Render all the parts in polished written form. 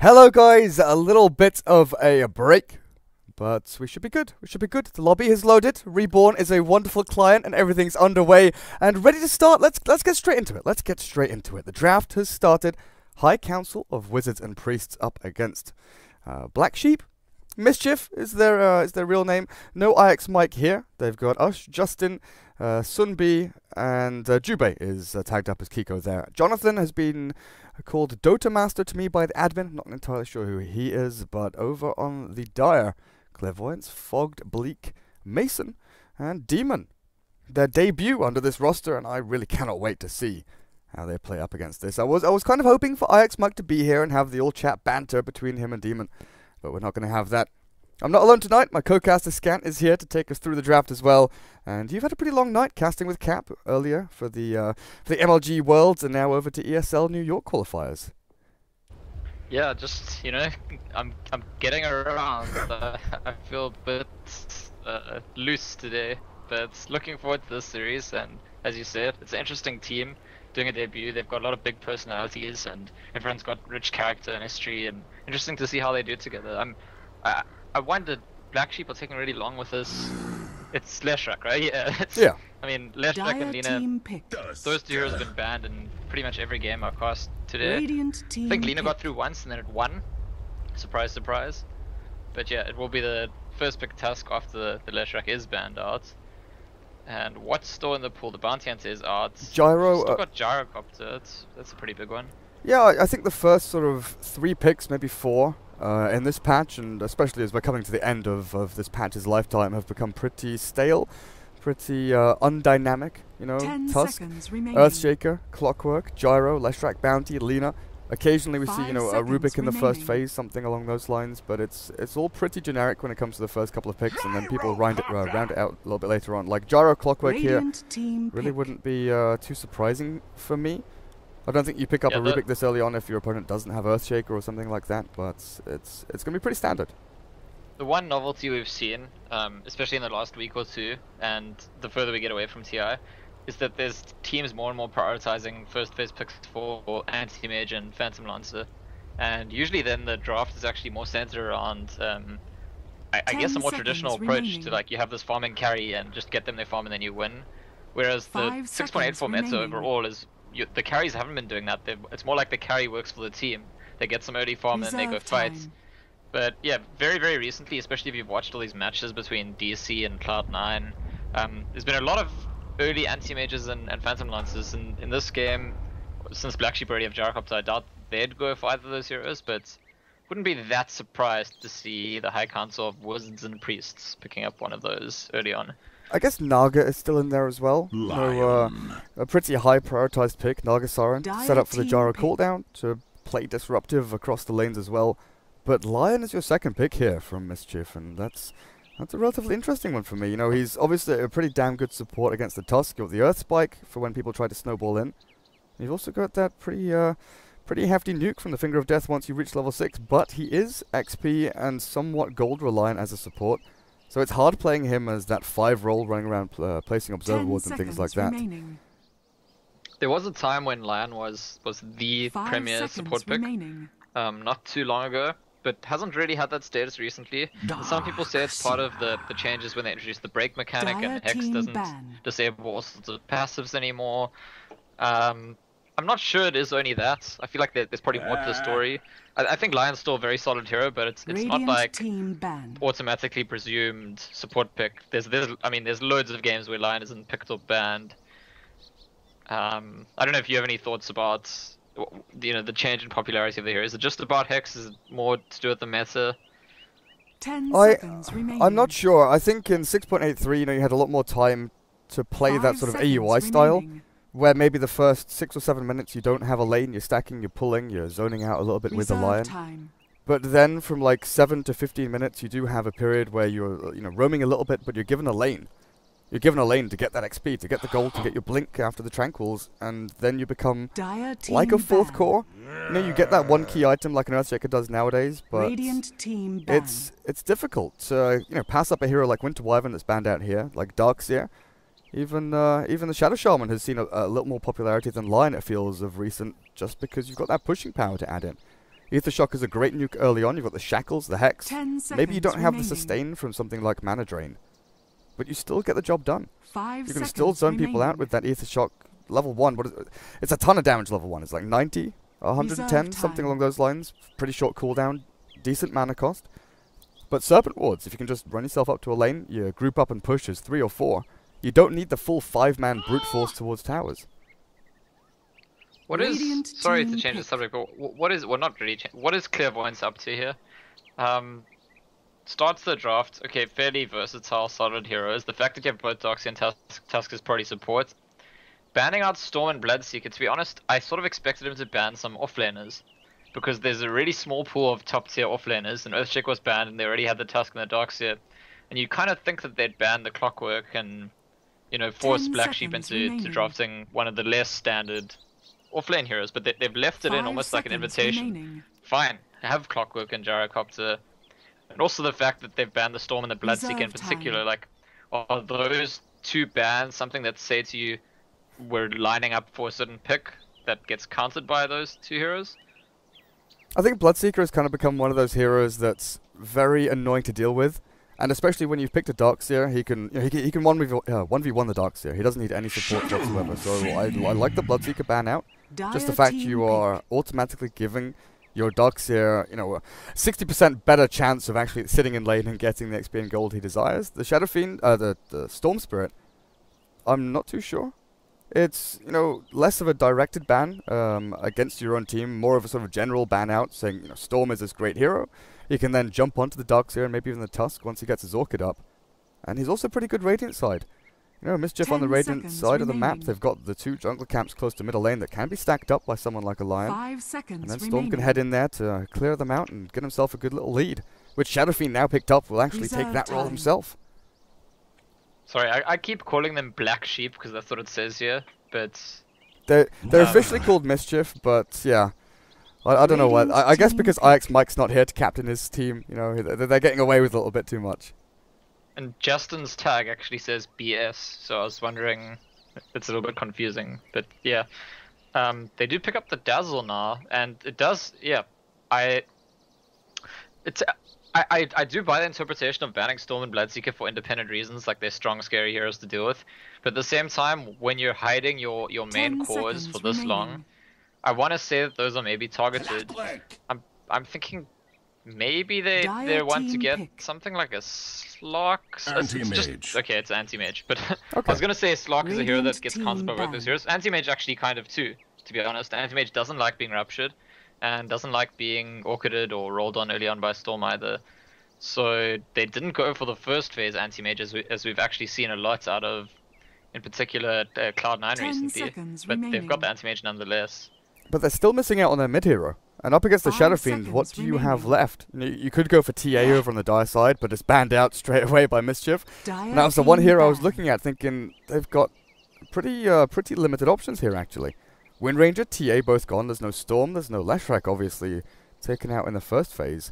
Hello guys, a little bit of a break, but we should be good. We should be good. The lobby has loaded. Reborn is a wonderful client and everything's underway and ready to start. Let's get straight into it. Let's get straight into it. The draft has started. High Council of Wizards and Priests up against Black Sheep. Mischief is their real name. No IX Mike here. They've got Ush, Justin, Sunbi, and Jubei is tagged up as Kiko there. Jonathan has been called Dota Master to me by the admin. Not entirely sure who he is, but over on the Dire, Clairvoyance, Fogged, Bleak, Mason, and Demon. Their debut under this roster, and I really cannot wait to see how they play up against this. I was kind of hoping for IX Mike to be here and have the old chat banter between him and Demon, but we're not going to have that. I'm not alone tonight. My co-caster Scant is here to take us through the draft as well. And you've had a pretty long night casting with Cap earlier for the MLG Worlds and now over to ESL New York qualifiers. Yeah, just, you know, I'm getting around. I feel a bit loose today, but looking forward to this series. And as you said, it's an interesting team doing a debut. They've got a lot of big personalities and everyone's got rich character and history, and interesting to see how they do it together. I wondered, Black Sheep are taking really long with this. It's Leshrac, right? Yeah. I mean, Leshrac and Lina, those two heroes have been banned in pretty much every game I've cast today. I think Lina got through once and then it won. Surprise, surprise. But yeah, it will be the first big task after the Leshrac is banned out. And what's still in the pool? The Bounty Hunter is out. Gyro. Still got Gyrocopter. That's a pretty big one. Yeah, I think the first sort of 3 picks, maybe 4, in this patch, and especially as we're coming to the end of this patch's lifetime, have become pretty stale, pretty undynamic. You know, Tusk, Earthshaker, Clockwork, Gyro, Leshrac, Bounty, Lina. Occasionally we see, you know, a Rubik in the first phase, something along those lines, but it's all pretty generic when it comes to the first couple of picks, and then people round it out a little bit later on. Like Gyro, Clockwork here really wouldn't be too surprising for me. I don't think you pick up a Rubik this early on if your opponent doesn't have Earthshaker or something like that, but it's going to be pretty standard. The one novelty we've seen, especially in the last week or two, and the further we get away from TI, is that there's teams more and more prioritizing first phase picks for Anti-Mage and Phantom Lancer. And usually then the draft is actually more centered around, I guess, a more traditional approach to, like, you have this farming carry and just get them their farm and then you win. Whereas the 6.84 meta overall is, the carries haven't been doing that. It's more like the carry works for the team. They get some early farm and then they go fight. But yeah, very, very recently, especially if you've watched all these matches between DC and Cloud9, there's been a lot of early anti-mages and Phantom Lancers in this game. Since Black Sheep already have Gyrocopter, I doubt they'd go for either of those heroes, but wouldn't be that surprised to see the High Council of Wizards and Priests picking up one of those early on. I guess Naga is still in there as well. So, a pretty high prioritized pick, Naga Siren, set up for the Gyro cooldown to play disruptive across the lanes as well. But Lion is your second pick here from Mischief, and that's a relatively interesting one for me. You know, he's obviously a pretty damn good support against the Tusk. You've got the Earth Spike for when people try to snowball in. You've also got that pretty hefty nuke from the Finger of Death once you reach level 6, but he is XP and somewhat gold reliant as a support. So it's hard playing him as that 5 role running around placing observer wards and things like that. There was a time when Lion was the premier support pick, not too long ago, but hasn't really had that status recently. Some people say it's part of the changes when they introduced the break mechanic and Hex doesn't disable all sorts of passives anymore. I'm not sure it is only that. I feel like there's probably more to the story. I think Lion's still a very solid hero, but it's not like automatically presumed support pick. There's loads of games where Lion isn't picked or banned. I don't know if you have any thoughts about, you know, the change in popularity of the hero. Is it just about Hex? Is it more to do with the meta? 10 seconds remaining. I'm not sure. I think in 6.83, you know, you had a lot more time to play that sort of AUI style, where maybe the first 6 or 7 minutes you don't have a lane, you're stacking, you're pulling, you're zoning out a little bit with the Lion. But then from like 7 to 15 minutes, you do have a period where you're, you know, roaming a little bit, but you're given a lane. You're given a lane to get that XP, to get the gold, to get your blink after the Tranquils, and then you become like a 4th core. You know, you get that one key item like an Earthshaker does nowadays, but it's difficult to, you know, pass up a hero like Winter Wyvern that's banned out here, like Darkseer. Even the Shadow Shaman has seen a little more popularity than Lion, it feels, of recent, just because you've got that pushing power to add in. Ether Shock is a great nuke early on. You've got the Shackles, the Hex. 10 seconds Maybe you don't have the remaining. sustain from something like Mana Drain. But you still get the job done. 5 You can seconds still zone people out remaining. with that Ether Shock. Level 1, what is it? It's a ton of damage level 1. It's like 90, 110, Reserve something time. along those lines. Pretty short cooldown, decent mana cost. But Serpent Wards, if you can just run yourself up to a lane, you group up and push as 3 or 4. You don't need the full 5-man brute force towards towers. What Radiant is? Sorry to team change the pick. subject, but what is? Well, not really. What is Clairvoyance up to here? Starts the draft. Okay, fairly versatile, solid heroes. The fact that you have both Doxy and Tusk is probably support. Banning out Storm and Bloodseeker. To be honest, I sort of expected him to ban some offlaners, because there's a really small pool of top tier offlaners, and Earthshake was banned, and they already had the Tusk and the Darkseer, and you kind of think that they'd ban the Clockwork and, you know, force 10 Black Sheep seconds into remaining. drafting one of the less standard offlane heroes, but they've left it in 5 almost like an seconds invitation. remaining. Fine, have Clockwork and Gyrocopter, and also the fact that they've banned the Storm and the Bloodseeker in Reserve particular. time. Like, are those two bans something that say to you, we're lining up for a certain pick that gets countered by those two heroes? I think Bloodseeker has kind of become one of those heroes that's very annoying to deal with. And especially when you've picked a Darkseer, he can 1v1 the Darkseer. He doesn't need any support whatsoever. So I like the Bloodseeker ban out. Just the Dire fact team you pick. are automatically giving your Darkseer, you know, a 60% better chance of actually sitting in lane and getting the XP and gold he desires. The Shadow Fiend, the Storm Spirit, I'm not too sure. It's, you know, less of a directed ban against your own team, more of a sort of general ban out, saying, you know, Storm is this great hero. He can then jump onto the Darkseer and maybe even the Tusk once he gets his Orchid up. And he's also pretty good Radiant side. You know, Mischief on the 10 Radiant seconds side of the map, remaining. they've got the 2 jungle camps close to middle lane that can be stacked up by someone like a Lion. 5 seconds And then Storm remaining. can head in there to clear them out and get himself a good little lead. Which Shadow Fiend now picked up will actually take Reserve that role time. himself. Sorry, I keep calling them Black Sheep because that's what it says here, but They're officially called Mischief, but yeah. I don't know what. I guess Radiant because team IX Mike's not here to captain his team, you know, they're getting away with a little bit too much. and Justin's tag actually says BS, so I was wondering, it's a little bit confusing, but yeah. They do pick up the Dazzle now, and it does, yeah, I do buy the interpretation of banning Storm and Bloodseeker for independent reasons, like they're strong, scary heroes to deal with. But at the same time, when you're hiding your main 10 cores seconds for this long, remaining. I want to say that those are maybe targeted. I'm thinking maybe they Dire want to team get pick. something like a Slok. Anti-mage. Okay, it's Anti-Mage, but I Okay. was gonna say Slok is a hero Radiant that gets team countered by both those ban. heroes. Anti-Mage actually kind of too, to be honest. Anti-Mage doesn't like being ruptured, and doesn't like being orchided or rolled on early on by Storm either. So they didn't go for the first phase Anti-Mage as we've actually seen a lot out of, in particular, Cloud9 10 recently. seconds But they've got remaining. the Anti-Mage nonetheless. But they're still missing out on their mid hero. And up against the 5 Shadow Fiend, what seconds do you have remaining. left? You know, you could go for TA over on the Dire side, but it's banned out straight away by Mischief. Dire And that was the one team hero I was ban. looking at, thinking they've got pretty limited options here, actually. Wind Ranger, TA both gone. There's no Storm. There's no Leshrac, obviously, taken out in the first phase.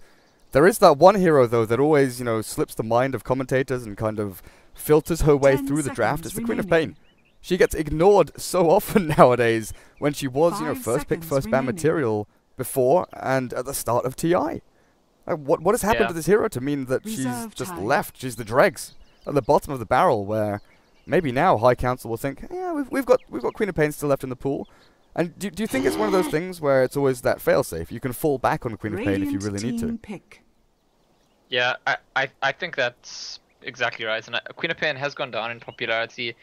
There is that one hero, though, that always, you know, slips the mind of commentators and kind of filters her way 10 through the draft. seconds It's the Queen of remaining. Pain. She gets ignored so often nowadays when she was, you know, 5 first pick, seconds first ban remaining. material before and at the start of TI. What has happened Yeah. to this hero to mean that she's Reserve just time. left? She's the dregs at the bottom of the barrel, where maybe now High Council will think, yeah, we've got Queen of Pain still left in the pool. And do you think it's one of those things where it's always that failsafe? You can fall back on Queen of Pain if you Radiant really need to. team pick. Yeah, I think that's exactly right. And Queen of Pain has gone down in popularity.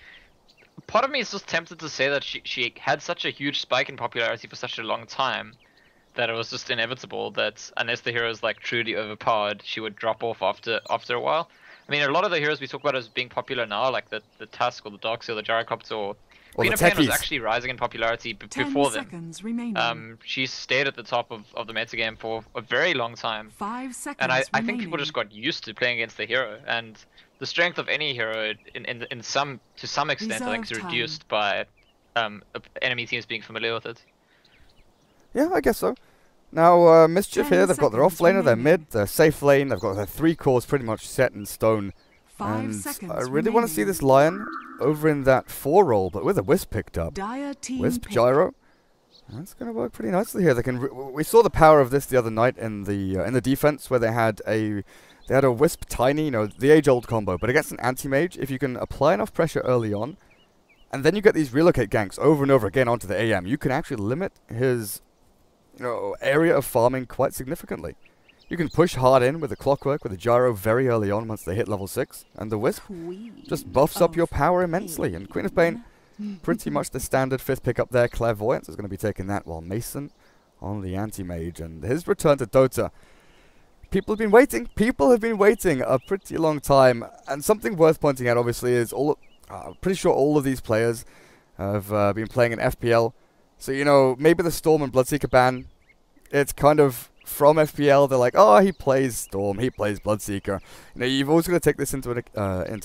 Part of me is just tempted to say that she had such a huge spike in popularity for such a long time that it was just inevitable that unless the hero is like truly overpowered, she would drop off after a while. I mean, a lot of the heroes we talk about as being popular now, like the Tusk or the Darkseer or the Gyrocopter or Queen the of Pain was techies. actually rising in popularity 10 before them. seconds remaining. She stayed at the top of the metagame for a very long time. 5 seconds And I think remaining. people just got used to playing against the hero, and the strength of any hero to some extent I think is Reserve time. reduced by enemy teams being familiar with it. Yeah, I guess so. Now, Mischief 10 here, they've got their off seconds laner, their remaining. mid, their safe lane, they've got their 3 cores pretty much set in stone. 5 And seconds I really want to see remaining. this Lion over in that 4 role, but with a Wisp picked up. Dire team Wisp, pick. Gyro. That's going to work pretty nicely here. They can. We saw the power of this the other night in the defense, where they had a Wisp Tiny, you know, the age-old combo. But against an anti-mage, if you can apply enough pressure early on, and then you get these relocate ganks over and over again onto the AM, you can actually limit his, you know, area of farming quite significantly. You can push hard in with the Clockwork, with the Gyro very early on once they hit level 6, and the Wisp just buffs up your power immensely. And Queen of Pain, pretty much the standard 5th pick up there. Clairvoyance is going to be taking that, while Mason on the anti-mage. And his return to Dota. People have been waiting. People have been waiting a pretty long time. And something worth pointing out, obviously, is pretty sure all of these players have been playing in FPL. So, you know, maybe the Storm and Bloodseeker ban, it's kind of from FPL. They're like, oh, he plays Storm, he plays Bloodseeker. You know, you've always got to take this into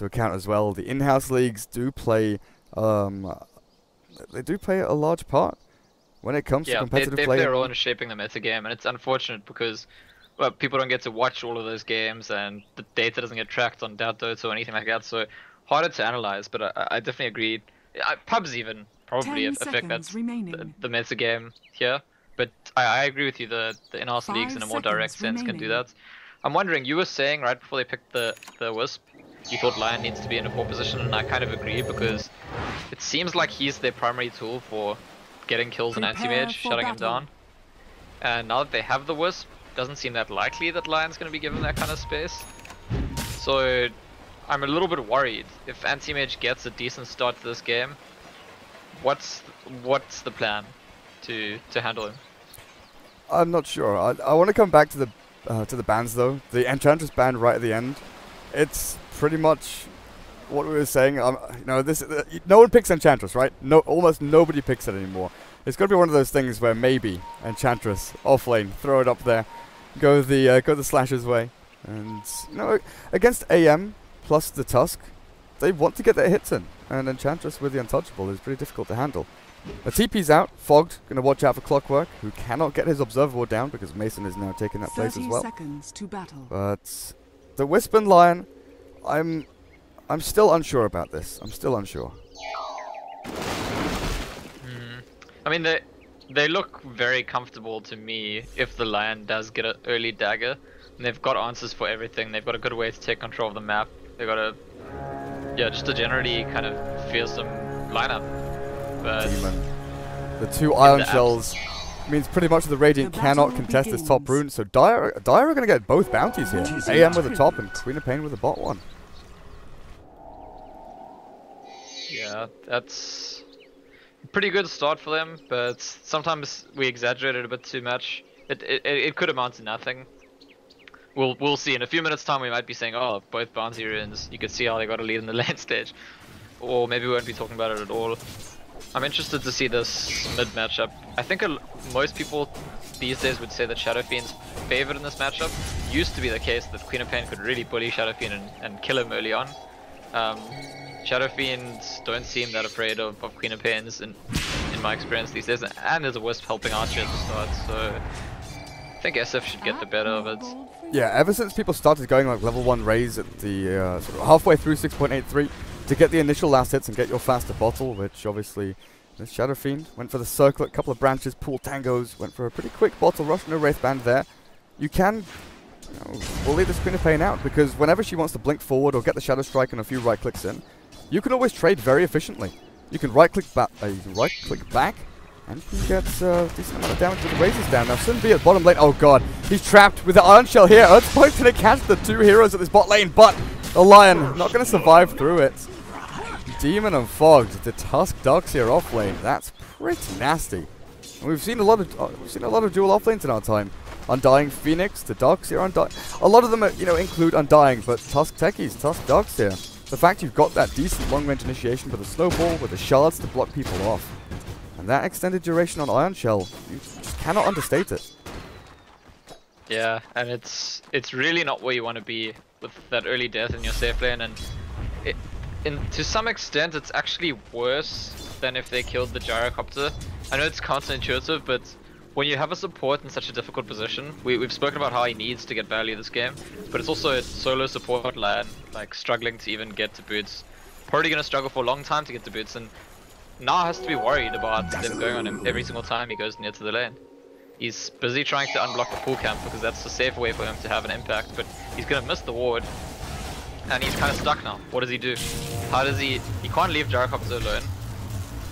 account as well. The in-house leagues do play, they do play a large part when it comes to competitive play. They play a role in shaping the meta game, and it's unfortunate because, well, people don't get to watch all of those games, and the data doesn't get tracked on Dota or anything like that. So harder to analyze, but I definitely agree. Pubs even probably affect the meta game here. But I agree with you, the in-house leagues in a more direct sense can do that. I'm wondering, you were saying right before they picked the Wisp, you thought Lion needs to be in a 4 position, and I kind of agree because it seems like he's their primary tool for getting kills in anti-mage, shutting him down. And now that they have the Wisp, it doesn't seem that likely that Lion's going to be given that kind of space. So I'm a little bit worried. If anti-mage gets a decent start to this game, what's the plan to handle him? I'm not sure. I want to come back to the bans though. The Enchantress ban right at the end. It's pretty much what we were saying. You know, no one picks Enchantress, right? No, almost nobody picks it anymore. It's got to be one of those things where maybe Enchantress off lane, throw it up there, go the Slasher's way, and you know, against AM plus the Tusk, they want to get their hits in, and Enchantress with the Untouchable is pretty difficult to handle. The TP's out. Fogged, going to watch out for Clockwork, who cannot get his Observer down because Mason is now taking that place as well. 30 seconds to battle. But the Wisp and Lion, I'm still unsure about this. I'm still unsure. I mean, they look very comfortable to me if the Lion does get an early dagger. And they've got answers for everything. They've got a good way to take control of the map. They've got just a generally kind of fearsome lineup. But Demon. The 2 Ion Shells means pretty much the Radiant cannot contest this top rune. So Dire are going to get both bounties here. AM with the top and Queen of Pain with the bot one. Yeah, that's a pretty good start for them, but sometimes we exaggerate it a bit too much. It could amount to nothing. We'll see. In a few minutes' time, we might be saying, oh, both bounty runes. You could see how they got a lead in the lane stage, or maybe we won't be talking about it at all. I'm interested to see this mid matchup. I think most people these days would say that Shadow Fiend's favored in this matchup. Used to be the case that Queen of Pain could really bully Shadow Fiend and kill him early on. Shadow Fiends don't seem that afraid of Queen of Pains in my experience these days, and there's a Wisp helping Archer at the start, so I think SF should get the better of it. Yeah, ever since people started going like level 1 Rays at the sort of halfway through 6.83 to get the initial last hits and get your faster bottle, which obviously this Shadow Fiend went for the circlet, couple of branches, pool tangos, went for a pretty quick bottle rush, no Wraith Band there. You can bully this Queen of Pain out because whenever she wants to blink forward or get the Shadow Strike and a few right clicks in, you can always trade very efficiently. You can right click back, and you can get a decent amount of damage with the razors down. Now Sunbi at bottom lane, oh god, he's trapped with the Iron Shell here. Earthspike's going to catch the 2 heroes at this bot lane, but the Lion not going to survive through it. Demon and Fogged, the Tusk Ducks here off lane. That's pretty nasty. And we've seen a lot of dual off lanes in our time. Undying Phoenix, the Ducks here. A lot of them, include Undying, but Tusk Techies, Tusk Ducks here. The fact you've got that decent long-range initiation with a snowball, with the shards to block people off, and that extended duration on Iron Shell, you just cannot understate it. Yeah, and it's really not where you want to be with that early death in your safe lane, and to some extent it's actually worse than if they killed the gyrocopter. I know it's counterintuitive, but when you have a support in such a difficult position, we've spoken about how he needs to get value this game, but it's also a solo support lane, like struggling to even get to boots. Probably going to struggle for a long time to get to boots, and now has to be worried about them going on him every single time he goes near to the lane. He's busy trying to unblock the full camp because that's the safe way for him to have an impact, but he's gonna miss the ward. And he's kind of stuck now. What does he do? How does he can't leave gyrocopters alone,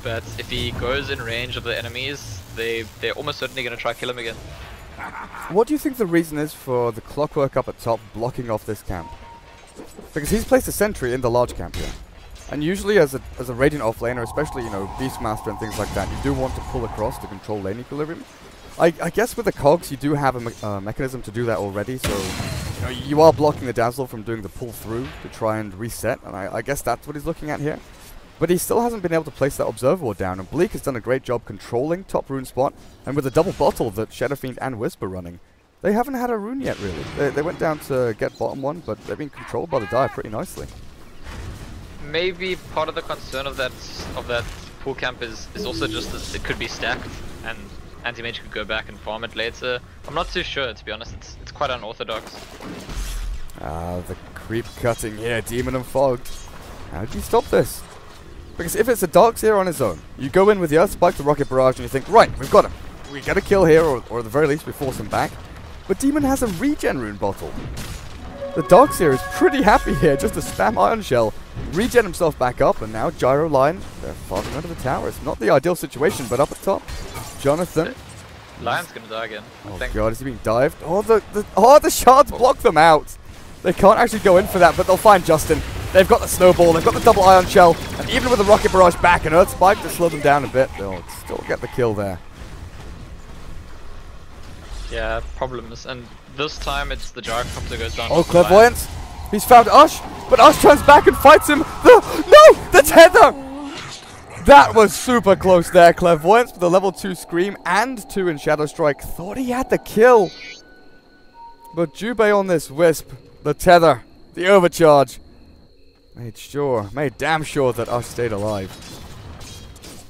but if he goes in range of the enemies, they're almost certainly gonna try kill him again. What do you think the reason is for the clockwork up at top blocking off this camp? Because he's placed a sentry in the large camp here. And usually as a Radiant offlaner, especially, you know, Beastmaster and things like that, you do want to pull across to control lane equilibrium. I guess with the cogs you do have a mechanism to do that already, so you know, you are blocking the Dazzle from doing the pull through to try and reset, and I guess that's what he's looking at here. But he still hasn't been able to place that Observer Ward down, and Bleak has done a great job controlling top rune spot, and with the double bottle that Shadow Fiend and Wisp are running, they haven't had a rune yet really. They went down to get bottom one, but they've been controlled by the Dire pretty nicely. Maybe part of the concern of that pool camp is also just that it could be stacked, and Anti-Mage could go back and farm it later. I'm not too sure, to be honest. It's quite unorthodox. The creep cutting here, Demon and Fog. How do you stop this? Because if it's a Darkseer on his own, you go in with the Earth Spike, the Rocket Barrage, and you think, right, we've got him. We get a kill here, or at the very least we force him back. But Demon has a regen rune bottle. The Darkseer is pretty happy here, just to spam Ion Shell, regen himself back up, and now Gyro Line, they're farming under the tower. It's not the ideal situation, but up at top, Jonathan. Lion's gonna die again. Oh god, is he being dived? Oh, the shards block them out. They can't actually go in for that, but they'll find Justin. They've got the snowball, they've got the double Ion Shell, and even with the Rocket Barrage back and Earth Spike to slow them down a bit, they'll still get the kill there. Yeah, problems, and this time it's the Gyrocopter goes down. Oh, Clairvoyance! He's found Ush, but Ush turns back and fights him. The tether! That was super close there. Clairvoyance with a level 2 Scream and 2 in Shadow Strike. Thought he had the kill. But Jubei on this Wisp, the tether, the overcharge, made damn sure that Ush stayed alive.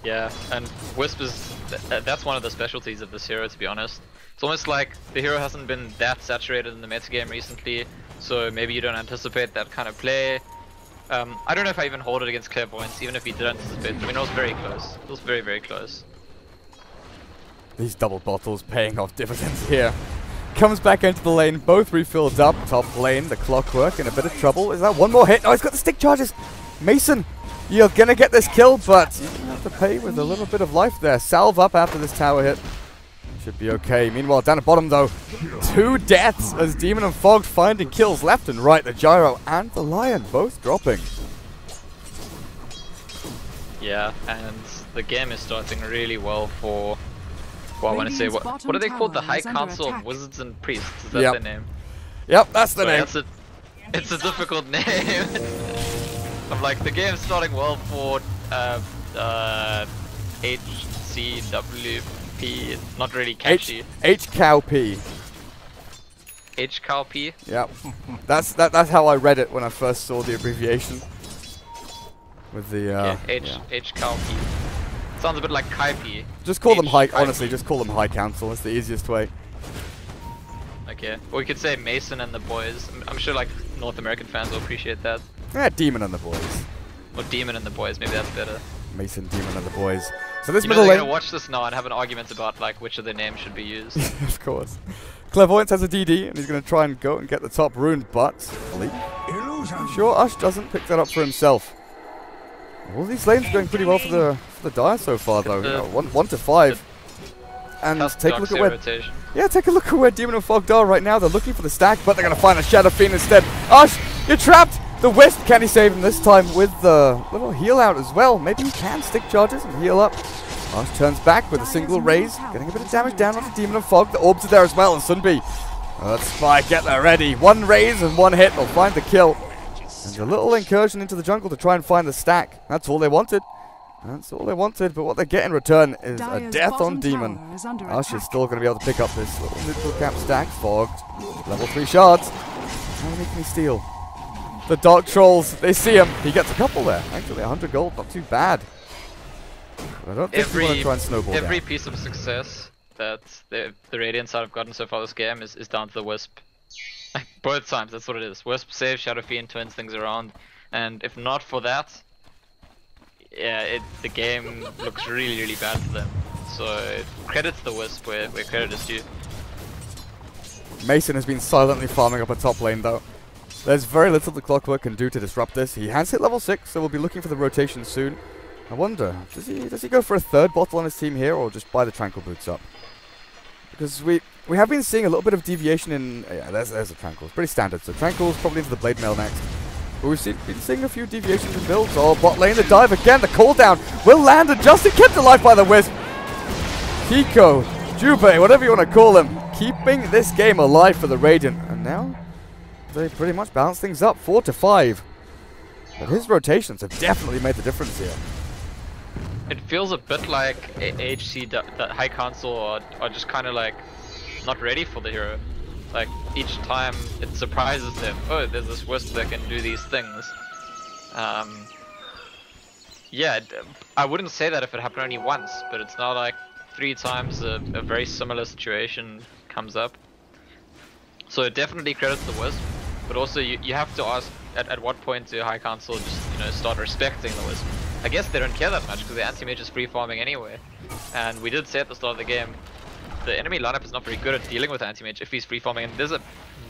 Yeah, and Wisp is, that's one of the specialties of this hero, to be honest. It's almost like the hero hasn't been that saturated in the metagame recently, so maybe you don't anticipate that kind of play. I don't know if I even hold it against Clairvoyance, even if he did anticipate. I mean, it was very close. It was very, very close. These double bottles paying off dividends here. Comes back into the lane, both refilled up. Top lane, the Clockwork in a bit of trouble. Is that one more hit? Oh, he's got the stick charges. Mason, you're gonna get this kill, but you're gonna have to pay with a little bit of life there. Salve up after this tower hit. Should be okay. Meanwhile, down at bottom though, 2 deaths as Demon and Fog finding kills left and right. The Gyro and the Lion both dropping. Yeah, and the game is starting really well for, well, I want to say, what are they called? The High Council of Wizards and Priests, is that their name? Yep, that's the name. It's a difficult name. I'm like, the game's starting well for HCoW&P, not really catchy. HCoW&P. HCoW&P? Yep. That's how I read it when I first saw the abbreviation. With the HCoW&P. Sounds a bit like Kai-P. Just call them honestly, just call them High Council. It's the easiest way. Okay. Or we could say Mason and the Boys. I'm sure like North American fans will appreciate that. Yeah, Demon and the Boys. Or Demon and the Boys, maybe that's better. Mason, Demon and the Boys. So this middle lane... they're gonna watch this now and have an argument about like which of their names should be used. Of course. Clairvoyance has a DD and he's gonna try and go and get the top rune, but I'm sure Ush doesn't pick that up for himself. All these lanes are going pretty well for the Dire so far though. You know, 1 to 5. And take a look at where rotation. take a look at where Demon and Fog are right now. They're looking for the stack, but they're gonna find a Shadow Fiend instead. Ush, you're trapped! The Wisp, can he save him this time with the little heal out as well? Maybe he can stick charges and heal up. Ush turns back with a single raise, getting a bit of damage down onto Demon and Fog. The orbs are there as well, and Sunbi. Let's Spy, get there ready. 1 raise and 1 hit will find the kill. And a little incursion into the jungle to try and find the stack. That's all they wanted. That's all they wanted, but what they get in return is a death on Demon. Ush is still going to be able to pick up this little neutral cap stack. Fogged. Level 3 shards. How many can he steal? The Dark Trolls, they see him. He gets a couple there. Actually, 100 gold, not too bad. But I don't think we want to try and snowball every down. piece of success that the Radiant side have gotten so far this game is down to the Wisp. Like, both times, that's what it is. Wisp saves, Shadow Fiend turns things around, and if not for that, yeah, the game looks really, really bad for them. So credit to the Wisp where credit is due. Mason has been silently farming up a top lane though. There's very little the Clockwork can do to disrupt this. He has hit level 6, so we'll be looking for the rotation soon. I wonder, does he go for a third bottle on his team here, or just buy the Tranquil Boots up? Because we have been seeing a little bit of deviation in... yeah, there's a Tranquil. It's pretty standard, so Tranquil's probably into the Blade Mail next. But we've been seeing a few deviations in builds. Oh, bot lane, the dive again, the cooldown will land, and Justin kept alive by the Wisp. Kiko, Jubei, whatever you want to call him, keeping this game alive for the Radiant. And now they pretty much balance things up, 4-5. But his rotations have definitely made the difference here. It feels a bit like HC, the High Council are just kind of like not ready for the hero. Like each time it surprises them. Oh, there's this Wisp that can do these things. Yeah, I wouldn't say that if it happened only once, but it's not like 3 times a very similar situation comes up. So it definitely credits the Wisp, but also you have to ask at what point do High Council just start respecting the Wisp. I guess they don't care that much because the anti-mage is free farming anyway. And we did say at the start of the game, the enemy lineup is not very good at dealing with anti-mage if he's free farming. And there's a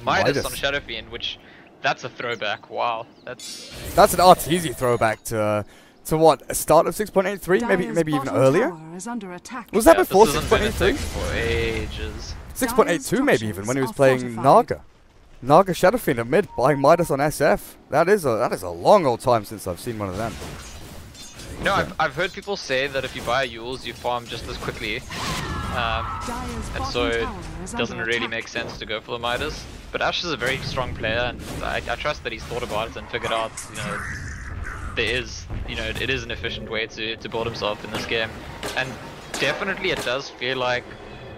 Midas on Shadow Fiend, which that's a throwback. Wow, that's an Arteezy throwback to what, a start of 6.83, maybe even earlier. Was that before 6.83? For ages. 6.82 maybe even when he was playing Naga. Naga Shadow Fiend at mid, buying Midas on SF. That is a long old time since I've seen one of them. No, I've heard people say that if you buy Yules, you farm just as quickly. And so it doesn't really make sense to go for the Midas. But Ash is a very strong player, and I trust that he's thought about it and figured out, it is an efficient way to build himself in this game. And definitely it does feel like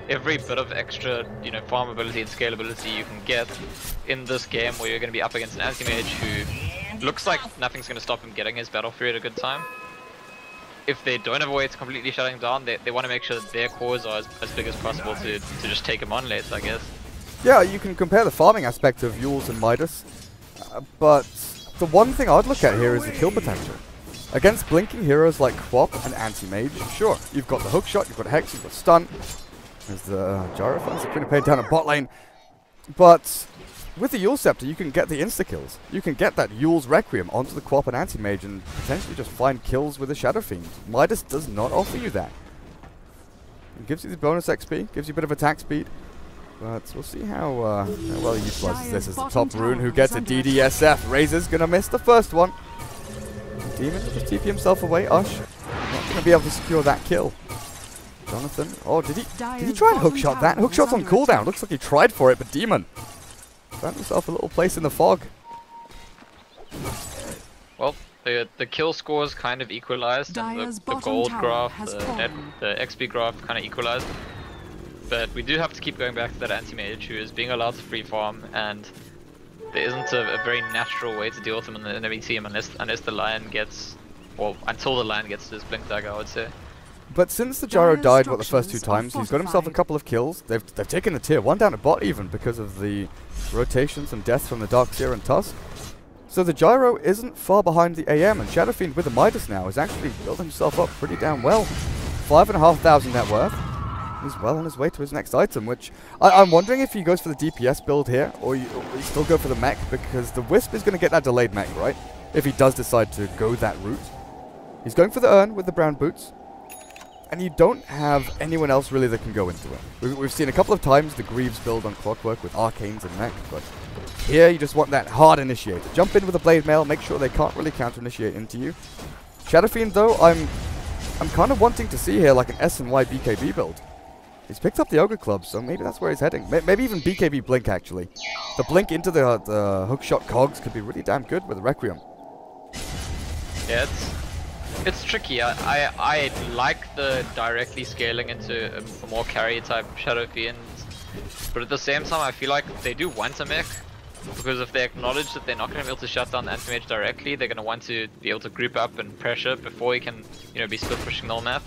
every bit of extra, farmability and scalability you can get in this game where you're going to be up against an anti-mage who looks like nothing's going to stop him getting his battle free at a good time. If they don't have a way to completely shut him down, they want to make sure that their cores are as big as possible to just take him on late, I guess. Yeah, you can compare the farming aspect of Yules and Midas, but the one thing I'd look at here is the kill potential. Against blinking heroes like Quap and Anti-Mage, sure, you've got the hookshot, you've got Hex, you've got Stun. There's the Gyro Funds, they're pretty paid down a bot lane. But with the Yule Scepter, you can get the insta-kills. You can get that Yule's Requiem onto the Quap and Anti-Mage and potentially just find kills with the Shadow Fiend. Midas does not offer you that. It gives you the bonus XP, gives you a bit of attack speed. But we'll see how well he utilizes this as the top rune who gets a DDSF. Razor's gonna miss the first one. Demon just TP himself away. Ush, not gonna be able to secure that kill. Jonathan, oh, did he try and hookshot that? Hookshot's on cooldown. Looks like he tried for it, but Demon found himself a little place in the fog. Well, the kill scores kind of equalized, and the gold graph, the XP graph kind of equalized. But we do have to keep going back to that anti-mage who is being allowed to free farm, and there isn't a very natural way to deal with him in the enemy team unless the lion gets, well, until the lion gets to his blink dagger, I would say. But since the Gyro died, the first 2 times, he's got himself a couple of kills. They've taken the tier 1 down to bot even because of the rotations and deaths from the Darkseer and Tusk. So the Gyro isn't far behind the AM, and Shadow Fiend with the Midas now is actually building himself up pretty damn well. 5,500 net worth. He's well on his way to his next item, which I'm wondering if he goes for the DPS build here, or you still go for the mech, because the Wisp is going to get that delayed mech, right? If he does decide to go that route. He's going for the urn with the brown boots. And you don't have anyone else really that can go into it. We've seen a couple of times the Greaves build on Clockwork with Arcanes and Mech, but here you just want that hard initiator. Jump in with a Blade Mail, make sure they can't really counter-initiate into you. Shadow Fiend though, I'm kind of wanting to see here like an S&Y BKB build. He's picked up the Ogre Club, so maybe that's where he's heading. Maybe even BKB Blink actually. The Blink into the hookshot cogs could be really damn good with the Requiem. Yeah, it's tricky. I like the directly scaling into a more carry type Shadow Fiend, but at the same time I feel like they do want a mech, because if they acknowledge that they're not going to be able to shut down the anti-mage directly, they're going to want to be able to group up and pressure before he can, be split pushing null map.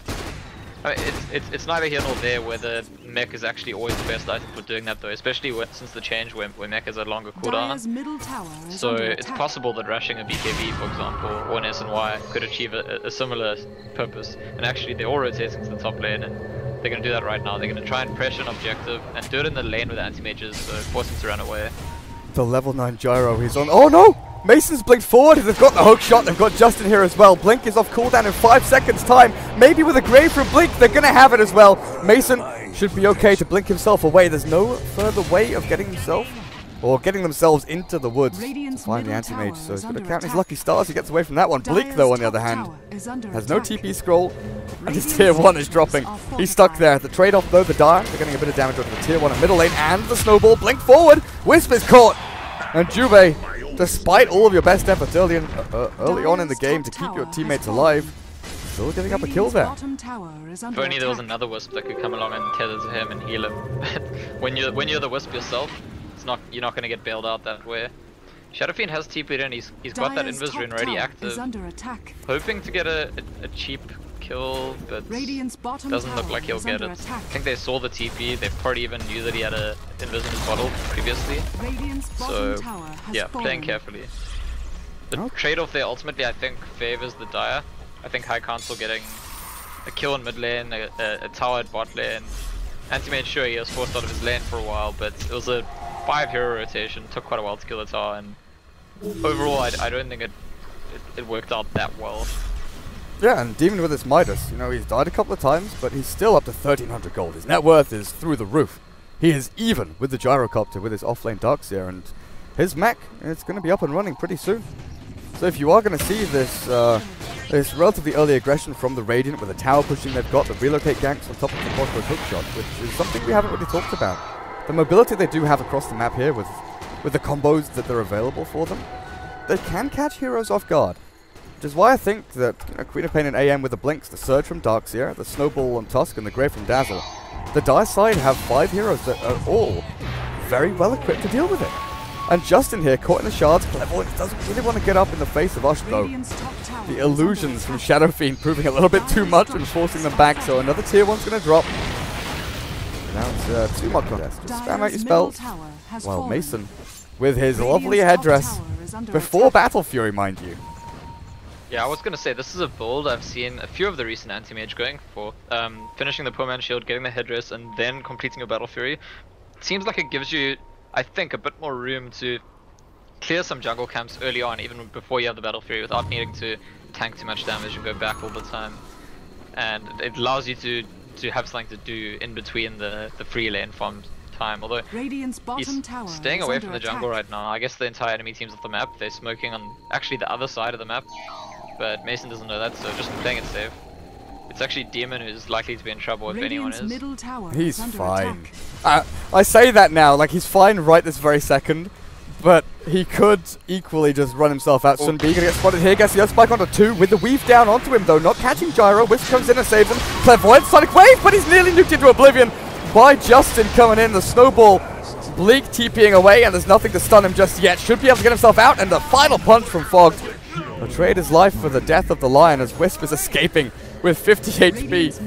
I mean, it's neither here nor there whether mech is actually always the best item for doing that though, especially since the change where mech has a longer cooldown. Middle tower is So under it's attack. possible that rushing a BKB, for example, or an SNY could achieve a similar purpose. And actually they're all rotating to the top lane, and they're going to do that right now. They're going to try and pressure an objective and do it in the lane with anti-mages, so force him to run away. The level 9 gyro, he's on. Oh no! Mason's blinked forward, they've got the hook shot, they've got Justin here as well. Blink is off cooldown in 5 seconds time. Maybe with a grave from Blink, they're gonna have it as well. Mason should be okay to blink himself away. There's no further way of getting himself, or getting themselves into the woods to find the anti-mage. So he's gonna count his lucky stars, he gets away from that one. Bleak though, on the other hand, has no TP scroll, and his tier 1 is dropping. He's stuck there. The trade-off though, the Dire, they're getting a bit of damage onto the tier 1 in middle lane, and the snowball blink forward. Wisp is caught, and Juve, despite all of your best efforts early on in the game to keep your teammates alive, still giving up a kill there. If only there was another Wisp that could come along and tether to him and heal him. But when you're the Wisp yourself, you're not going to get bailed out that way. Shadowfiend has TP'd in, he's got that Invis rune already active. Hoping to get a cheap kill, but doesn't look like he'll get it. I think they saw the TP, they probably even knew that he had a Invis in his bottle previously. So yeah, playing carefully. The trade-off there ultimately I think favors the Dire. I think High Council getting a kill in mid lane, a tower at bot lane. Anti-Mage, sure, he was forced out of his lane for a while, but it was a 5 hero rotation, took quite a while to kill the tower, and overall I don't think it worked out that well. Yeah, and even with his Midas, you know, he's died a couple of times, but he's still up to 1300 gold. His net worth is through the roof. He is even with the Gyrocopter, with his offlane Darkseer, and his mech, it's going to be up and running pretty soon. So if you are going to see this this relatively early aggression from the Radiant with the tower pushing they've got, the relocate ganks on top of the Crossbow hookshot, which is something we haven't really talked about. The mobility they do have across the map here with the combos that are available for them, they can catch heroes off guard. Which is why I think that Queen of Pain and AM with the Blinks, the Surge from Darkseer, the Snowball and Tusk, and the Grey from Dazzle, the Dire side have 5 heroes that are all very well equipped to deal with it. And Justin here, caught in the shards, Clairvoyant doesn't really want to get up in the face of Ush though. The illusions from Shadowfiend proving a little bit too much and forcing them back, so another tier 1's going to drop. Now it's 2 mod contest. Just spam out your spells. While Mason, with his lovely headdress, before Battle Fury, mind you. Yeah, I was gonna say, this is a build I've seen a few of the recent anti-mage going for. Finishing the Poor Man's Shield, getting the headdress, and then completing your Battle Fury. It seems like it gives you, I think, a bit more room to clear some jungle camps early on, even before you have the Battle Fury, without needing to tank too much damage and go back all the time. And it allows you to have something to do in between the free lane farm time. Although he's staying away from the jungle right now. I guess the entire enemy team's off the map. They're smoking on actually the other side of the map. But Mason doesn't know that, so just playing it safe. It's actually Demon who's likely to be in trouble if anyone is. He's fine. I say that now, like he's fine right this very second. But he could equally just run himself out. Sun B gonna get spotted here, gets the Earth Spike onto 2 with the weave down onto him though, not catching Gyro. Wisp comes in and saves him. Clairvoyant Sonic Wave, but he's nearly nuked into oblivion by Justin coming in. The Snowball, Bleak TPing away, and there's nothing to stun him just yet. Should be able to get himself out, and the final punch from Fogged will trade his life for the death of the Lion as Wisp is escaping with 50 HP.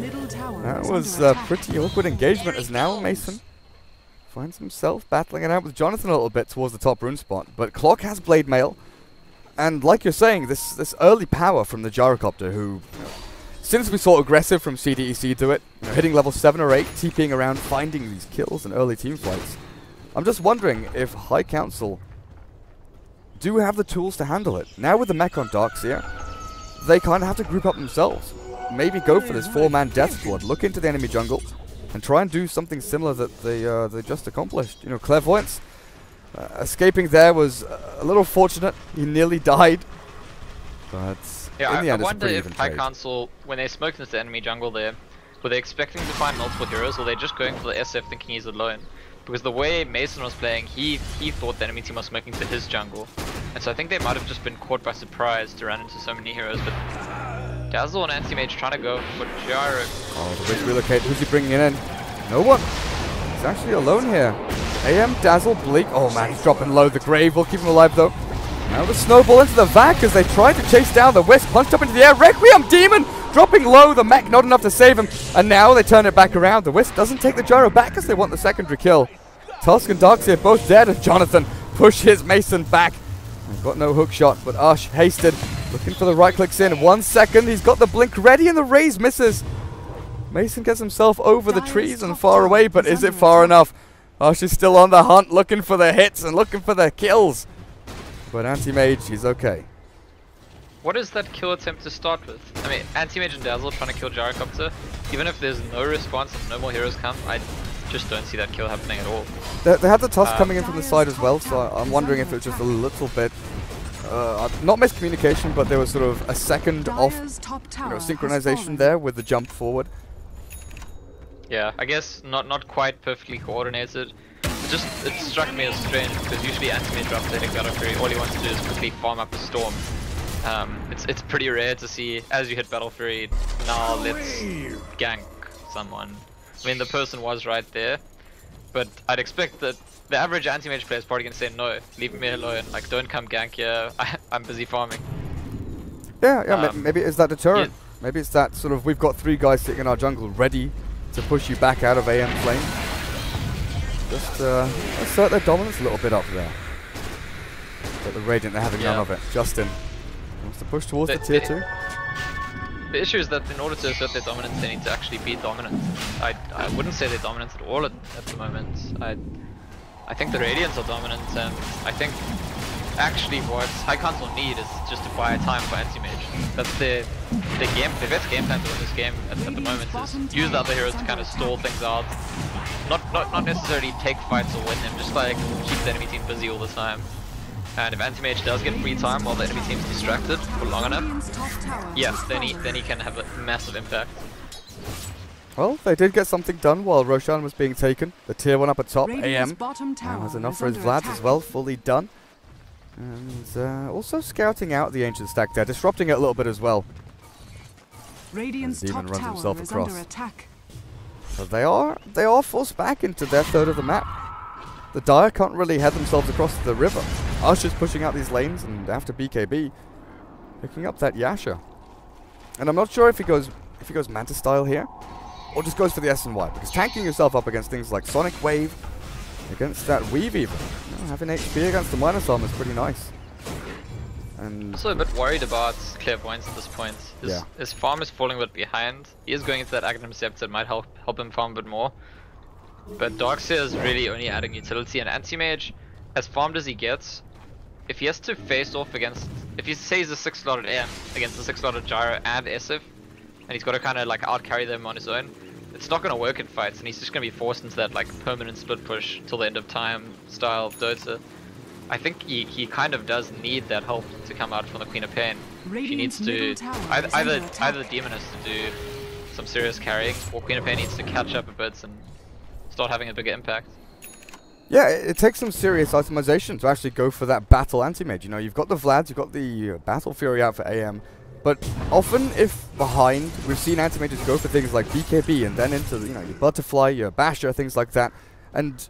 That was a pretty awkward engagement as now Mason finds himself battling it out with Jonathan a little bit towards the top rune spot. But Clock has Blade Mail, and like you're saying, this early power from the Gyrocopter, who, since we saw aggressive from CDEC do it, hitting level 7 or 8, TPing around, finding these kills in early team fights. I'm just wondering if High Council do have the tools to handle it. Now with the mech on Darkseer, they kind of have to group up themselves. Maybe go for this 4-man death squad, look into the enemy jungle, and try and do something similar that they just accomplished. You know, Clairvoyance escaping there was a little fortunate. He nearly died, but yeah, in the end, I wonder it's a if High Council, when they smoked into the enemy jungle there, were they expecting to find multiple heroes, or were they just going for the SF thinking he's alone? Because the way Mason was playing, he thought the enemy team was smoking to his jungle, and so I think they might have just been caught by surprise to run into so many heroes. But Dazzle and Anti-Mage trying to go for Gyro. Oh, the Witch relocate. Who's he bringing in? No one. He's actually alone here. AM, Dazzle, Bleak. Oh man, he's dropping low. The Grave will keep him alive though. Now the Snowball into the Vac as they try to chase down the Wisp. Punched up into the air. Requiem Demon dropping low. The mech not enough to save him. And now they turn it back around. The Wisp doesn't take the gyro back as they want the secondary kill. Tusk and Darkseer both dead, and Jonathan pushes Mason back. He's got no hook shot, but Ush hasted. Looking for the right clicks in. 1 second. He's got the blink ready, and the raise misses. Mason gets himself over the trees and far away, but is it far enough? Ush is still on the hunt, looking for the hits and looking for the kills. But Anti-Mage, he's okay. What is that kill attempt to start with? I mean, Anti-Mage and Dazzle trying to kill Gyrocopter. Even if there's no response, if no more heroes come, I just don't see that kill happening at all. They had the Tusk coming in from the side as well, so I'm wondering if it was just a little bit, not miscommunication, but there was sort of a second off synchronization there with the jump forward. Yeah, I guess not quite perfectly coordinated. It struck me as strange because usually Anti-Mage drops the Battle Fury, all he wants to do is quickly farm up a storm. It's pretty rare to see, as you hit Battle Fury, now let's gank someone. I mean, the person was right there, but I'd expect that the average Anti-Mage player is probably going to say, no, leave me alone, like, don't come gank here, I'm busy farming. Yeah, maybe it's that deterrent. Yeah. Maybe it's that sort of, we've got 3 guys sitting in our jungle ready to push you back out of AM flame. Just assert their dominance a little bit up there. But the Radiant, they're having none of it. Justin wants to push towards the tier 2. The issue is that in order to assert their dominance, they need to actually be dominant. I wouldn't say they're dominant at all at the moment. I think the Radiants are dominant, and I think actually what HCoW&P will need is just to buy time for Anti-Mage. That's their best game plan to win this game at the moment is use the other heroes to kind of stall things out. Not necessarily take fights or win them, just like keep the enemy team busy all the time. And if Anti-Mage does get free time while the enemy team's distracted for long enough, yes, then he can have a massive impact. Well, they did get something done while Roshan was being taken. The tier 1 up at top, AM, has enough for his Vlad as well, fully done. And also scouting out the Ancient stack there, disrupting it a little bit as well. Radiant's Demon top runs tower himself is across. under attack. So they are forced back into their third of the map. The Dire can't really head themselves across the river. Usher's pushing out these lanes, and after BKB, picking up that Yasha. And I'm not sure if he goes Manta style here, or just goes for the S&Y, because tanking yourself up against things like Sonic Wave, against that Weave even, having HP against the minus armor is pretty nice. And also a bit worried about Clairvoyance at this point. His farm is falling a bit behind. He is going into that Aghanim Scepter that might help him farm a bit more. But Darkseer is really only adding utility, and Anti-Mage, as farmed as he gets, if he has to face off against, if he says a 6-slotted AM against a 6-slotted Gyro and SF, and he's got to kind of like out-carry them on his own, it's not going to work in fights, and he's just going to be forced into that like permanent split push till the end of time style of Dota. I think he kind of does need that help to come out from the Queen of Pain. She needs to, either the Demon has to do some serious carrying, or Queen of Pain needs to catch up a bit and start having a bigger impact. Yeah, it takes some serious itemization to actually go for that battle Anti-Mage. You know, you've got the Vlads, you've got the Battle Fury out for AM, but often if behind, we've seen Anti-Mages go for things like BKB and then into, your Butterfly, your Basher, things like that. And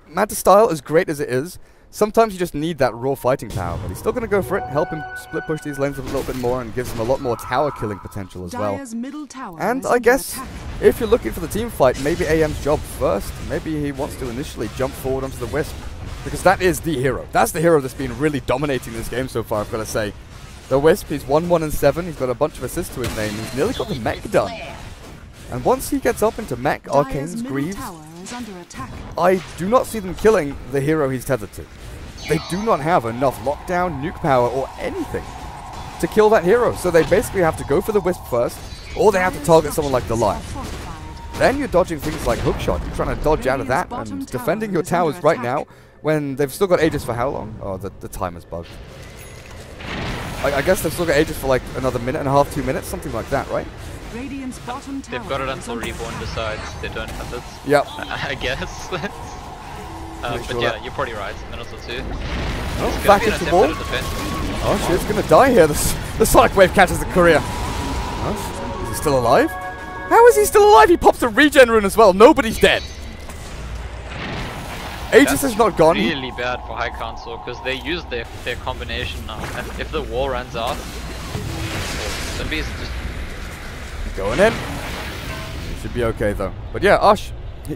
Manta style, as great as it is, sometimes you just need that raw fighting power, but he's still going to go for it, help him split push these lanes a little bit more, and gives him a lot more tower killing potential as well. And I guess, if you're looking for the team fight, maybe AM's job first. Maybe he wants to initially jump forward onto the Wisp, because that is the hero. That's the hero that's been really dominating this game so far, I've got to say. The Wisp, he's 1-1-7, he's got a bunch of assists to his name, he's nearly got the mech done. And once he gets up into mech, Arcanes, Greaves, I do not see them killing the hero he's tethered to. They do not have enough lockdown, nuke power, or anything to kill that hero. So they basically have to go for the Wisp first, or they have to target someone like the Lion. Then you're dodging things like hookshot. You're trying to dodge out of that and defending your towers right now when they've still got Aegis for how long? Oh, the timer's bugged. I guess they've still got Aegis for like another minute and a half, 2 minutes, something like that, right? Radiant's bottom tower. They've got it until Reborn decides they don't have it. Yep. I guess. But yeah, you're probably right. Minutes or 2. Oh, back into the wall. Oh, she's gonna die here. The Sonic Wave catches the courier. Oh, is he still alive? How is he still alive? He pops a regen rune as well. Nobody's dead. Aegis is not gone. Really bad for HCoW&P because they use their combination now. And if the wall runs out, Zombies just Going in. He should be okay though. But yeah, Ush,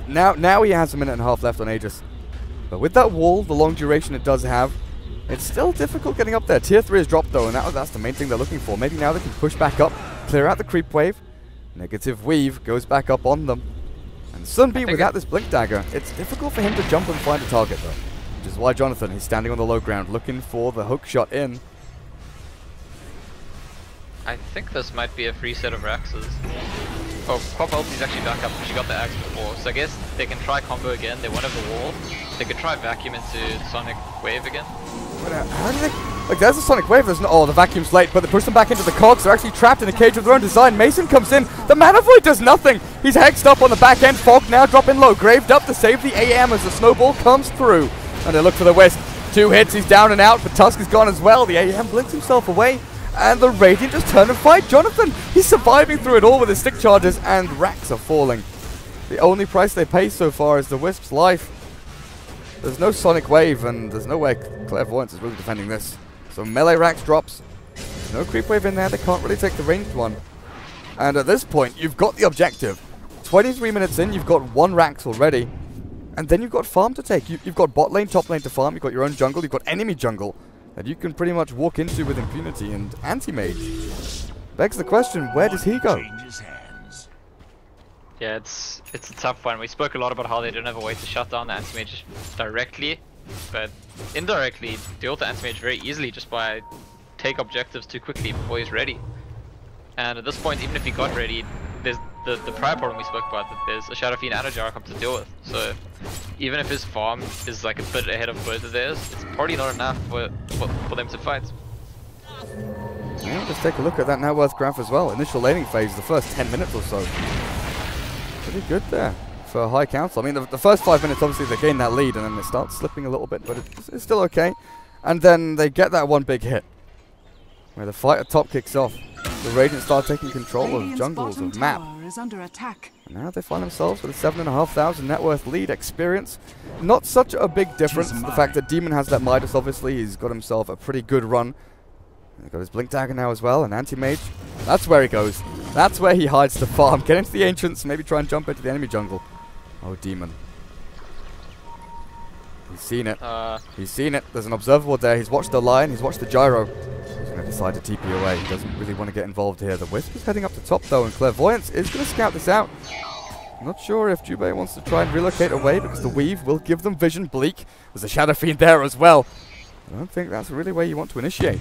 now he has a minute and a half left on Aegis. But with that wall, the long duration it does have, it's still difficult getting up there. Tier 3 is dropped though, and that's the main thing they're looking for. Maybe now they can push back up, clear out the creep wave. Negative weave goes back up on them. And Sunbeam, without this blink dagger, it's difficult for him to jump and find a target though. Which is why Jonathan is standing on the low ground looking for the hook shot in. I think this might be a free set of Raxes. Oh, Qualifier is actually back up because she got the axe before. So I guess they can try combo again. They won over the wall. They could try vacuum into Sonic Wave again. How do they... Like, there's a Sonic Wave. There's no... Oh, the vacuum's late, but they push them back into the cogs. They're actually trapped in a cage of their own design. Mason comes in. The Mana Void does nothing. He's hexed up on the back end. Fog now dropping low. Graved up to save the AM as the snowball comes through. And they look for the Wisp. 2 hits. He's down and out, but Tusk is gone as well. The AM blinks himself away. And the Radiant just turn and fight Jonathan. He's surviving through it all with his stick charges, and racks are falling. The only price they pay so far is the Wisp's life. There's no Sonic Wave, and there's no way Clairvoyance is really defending this. So melee racks drops. There's no creep wave in there. They can't really take the ranged one. And at this point, you've got the objective. 23 minutes in, you've got 1 racks already. And then you've got farm to take. You've got bot lane, top lane to farm. You've got your own jungle. You've got enemy jungle that you can pretty much walk into with impunity, and anti-mage begs the question, where does he go? Yeah, it's a tough one. We spoke a lot about how they don't have a way to shut down the anti-mage directly, but indirectly deal with the anti-mage very easily just by take objectives too quickly before he's ready. And at this point, even if he got ready, there's the prior problem we spoke about, that there's a Shadow Fiend and a Gyrocop to deal with. So even if his farm is like a bit ahead of both of theirs, it's probably not enough for them to fight. Yeah, let's take a look at that net worth graph as well. Initial laning phase, the first 10 minutes or so. Pretty good there for High Council. I mean, the first 5 minutes, obviously, they gain that lead, and then they start slipping a little bit, but it's still okay. And then they get that one big hit, where the fight at top kicks off. The Radiant start taking control of jungles, of map. Is under attack. And now they find themselves with a 7,500 net worth lead experience. Not such a big difference. The fact that Demon has that Midas, obviously, he's got himself a pretty good run. He's got his Blink Dagger now as well, an Anti-Mage. That's where he goes. That's where he hides to farm. Get into the Ancients, maybe try and jump into the enemy jungle. Oh, Demon. He's seen it. He's seen it. There's an observable there. He's watched the Lion. He's watched the Gyro. He's going to decide to TP away. He doesn't really want to get involved here. The Wisp is heading up to top, though, and Clairvoyance is going to scout this out. Not sure if Jubei wants to try and relocate away, because the Weave will give them vision. Bleak. There's a Shadow Fiend there as well. I don't think that's really where you want to initiate.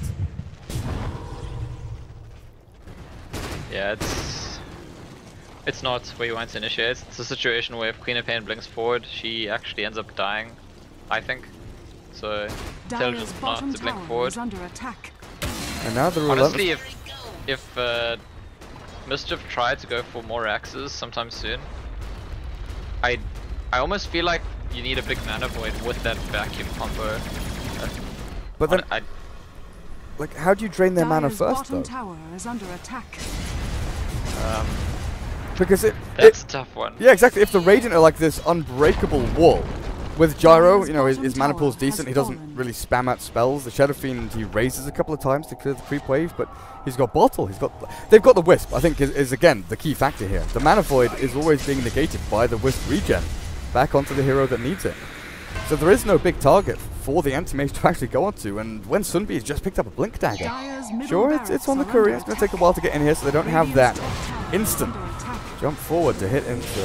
Yeah, it's not where you want to initiate. It's a situation where if Queen of Pain blinks forward, she actually ends up dying, I think. So intelligence not to blink forward. Under attack. And now the honestly, if Mischief tried to go for more axes sometime soon, I almost feel like you need a big mana void with that vacuum combo. But then, like, how do you drain their mana first, though? Tower is under attack. Because that's a tough one. Yeah, exactly. If the Radiant are like this unbreakable wall, with Gyro, you know, his mana pool's decent. He doesn't really spam out spells. The Shadow Fiend, he raises a couple of times to clear the creep wave, but he's got Bottle. They've got the Wisp, I think, is again the key factor here. The mana void is always being negated by the Wisp regen back onto the hero that needs it. So there is no big target for the Anti-Mage to actually go onto, and when Sunbeam has just picked up a Blink Dagger, sure, it's on the courier. It's going to take a while to get in here, so they don't have that instant jump forward to hit into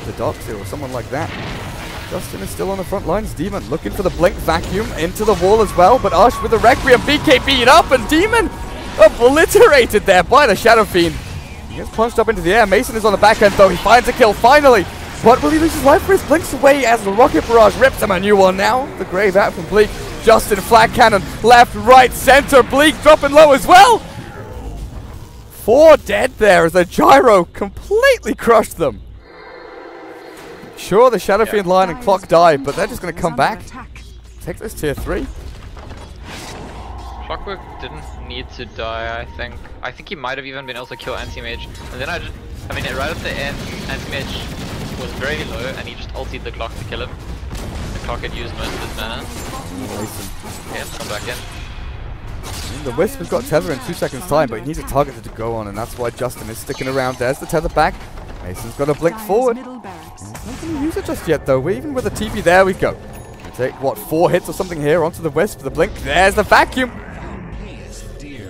the Darkseer or someone like that. Justin is still on the front lines. Demon looking for the Blink vacuum into the wall as well, but Ush with the Requiem, BKB'd up, and Demon obliterated there by the Shadow Fiend. He gets punched up into the air. Mason is on the back end, though. He finds a kill finally. But will he lose his life for his blinks away as the Rocket Barrage rips him a new one now? The Grave out from Bleak. Justin flag cannon. Left, right, center. Bleak dropping low as well. 4 dead there as the Gyro completely crushed them. Sure, the Shadow Fiend line and Clock died, but they're just going to come back. Take this tier 3. Clockwork didn't need to die, I think. I think he might have even been able to kill Anti-Mage. And then right at the end, Anti-Mage was very low, and he just ultied the Clock to kill him. The Clock had used most of his mana. Okay, let's come back in. And the Wisp has got Tether in 2 seconds time, but he needs a target to go on, and that's why Justin is sticking around. There's the Tether back. Mason's got a blink forward. He's not going to use it just yet, though. Even with the TP, there we go. Take, what, 4 hits or something here onto the Wisp. The blink. There's the vacuum.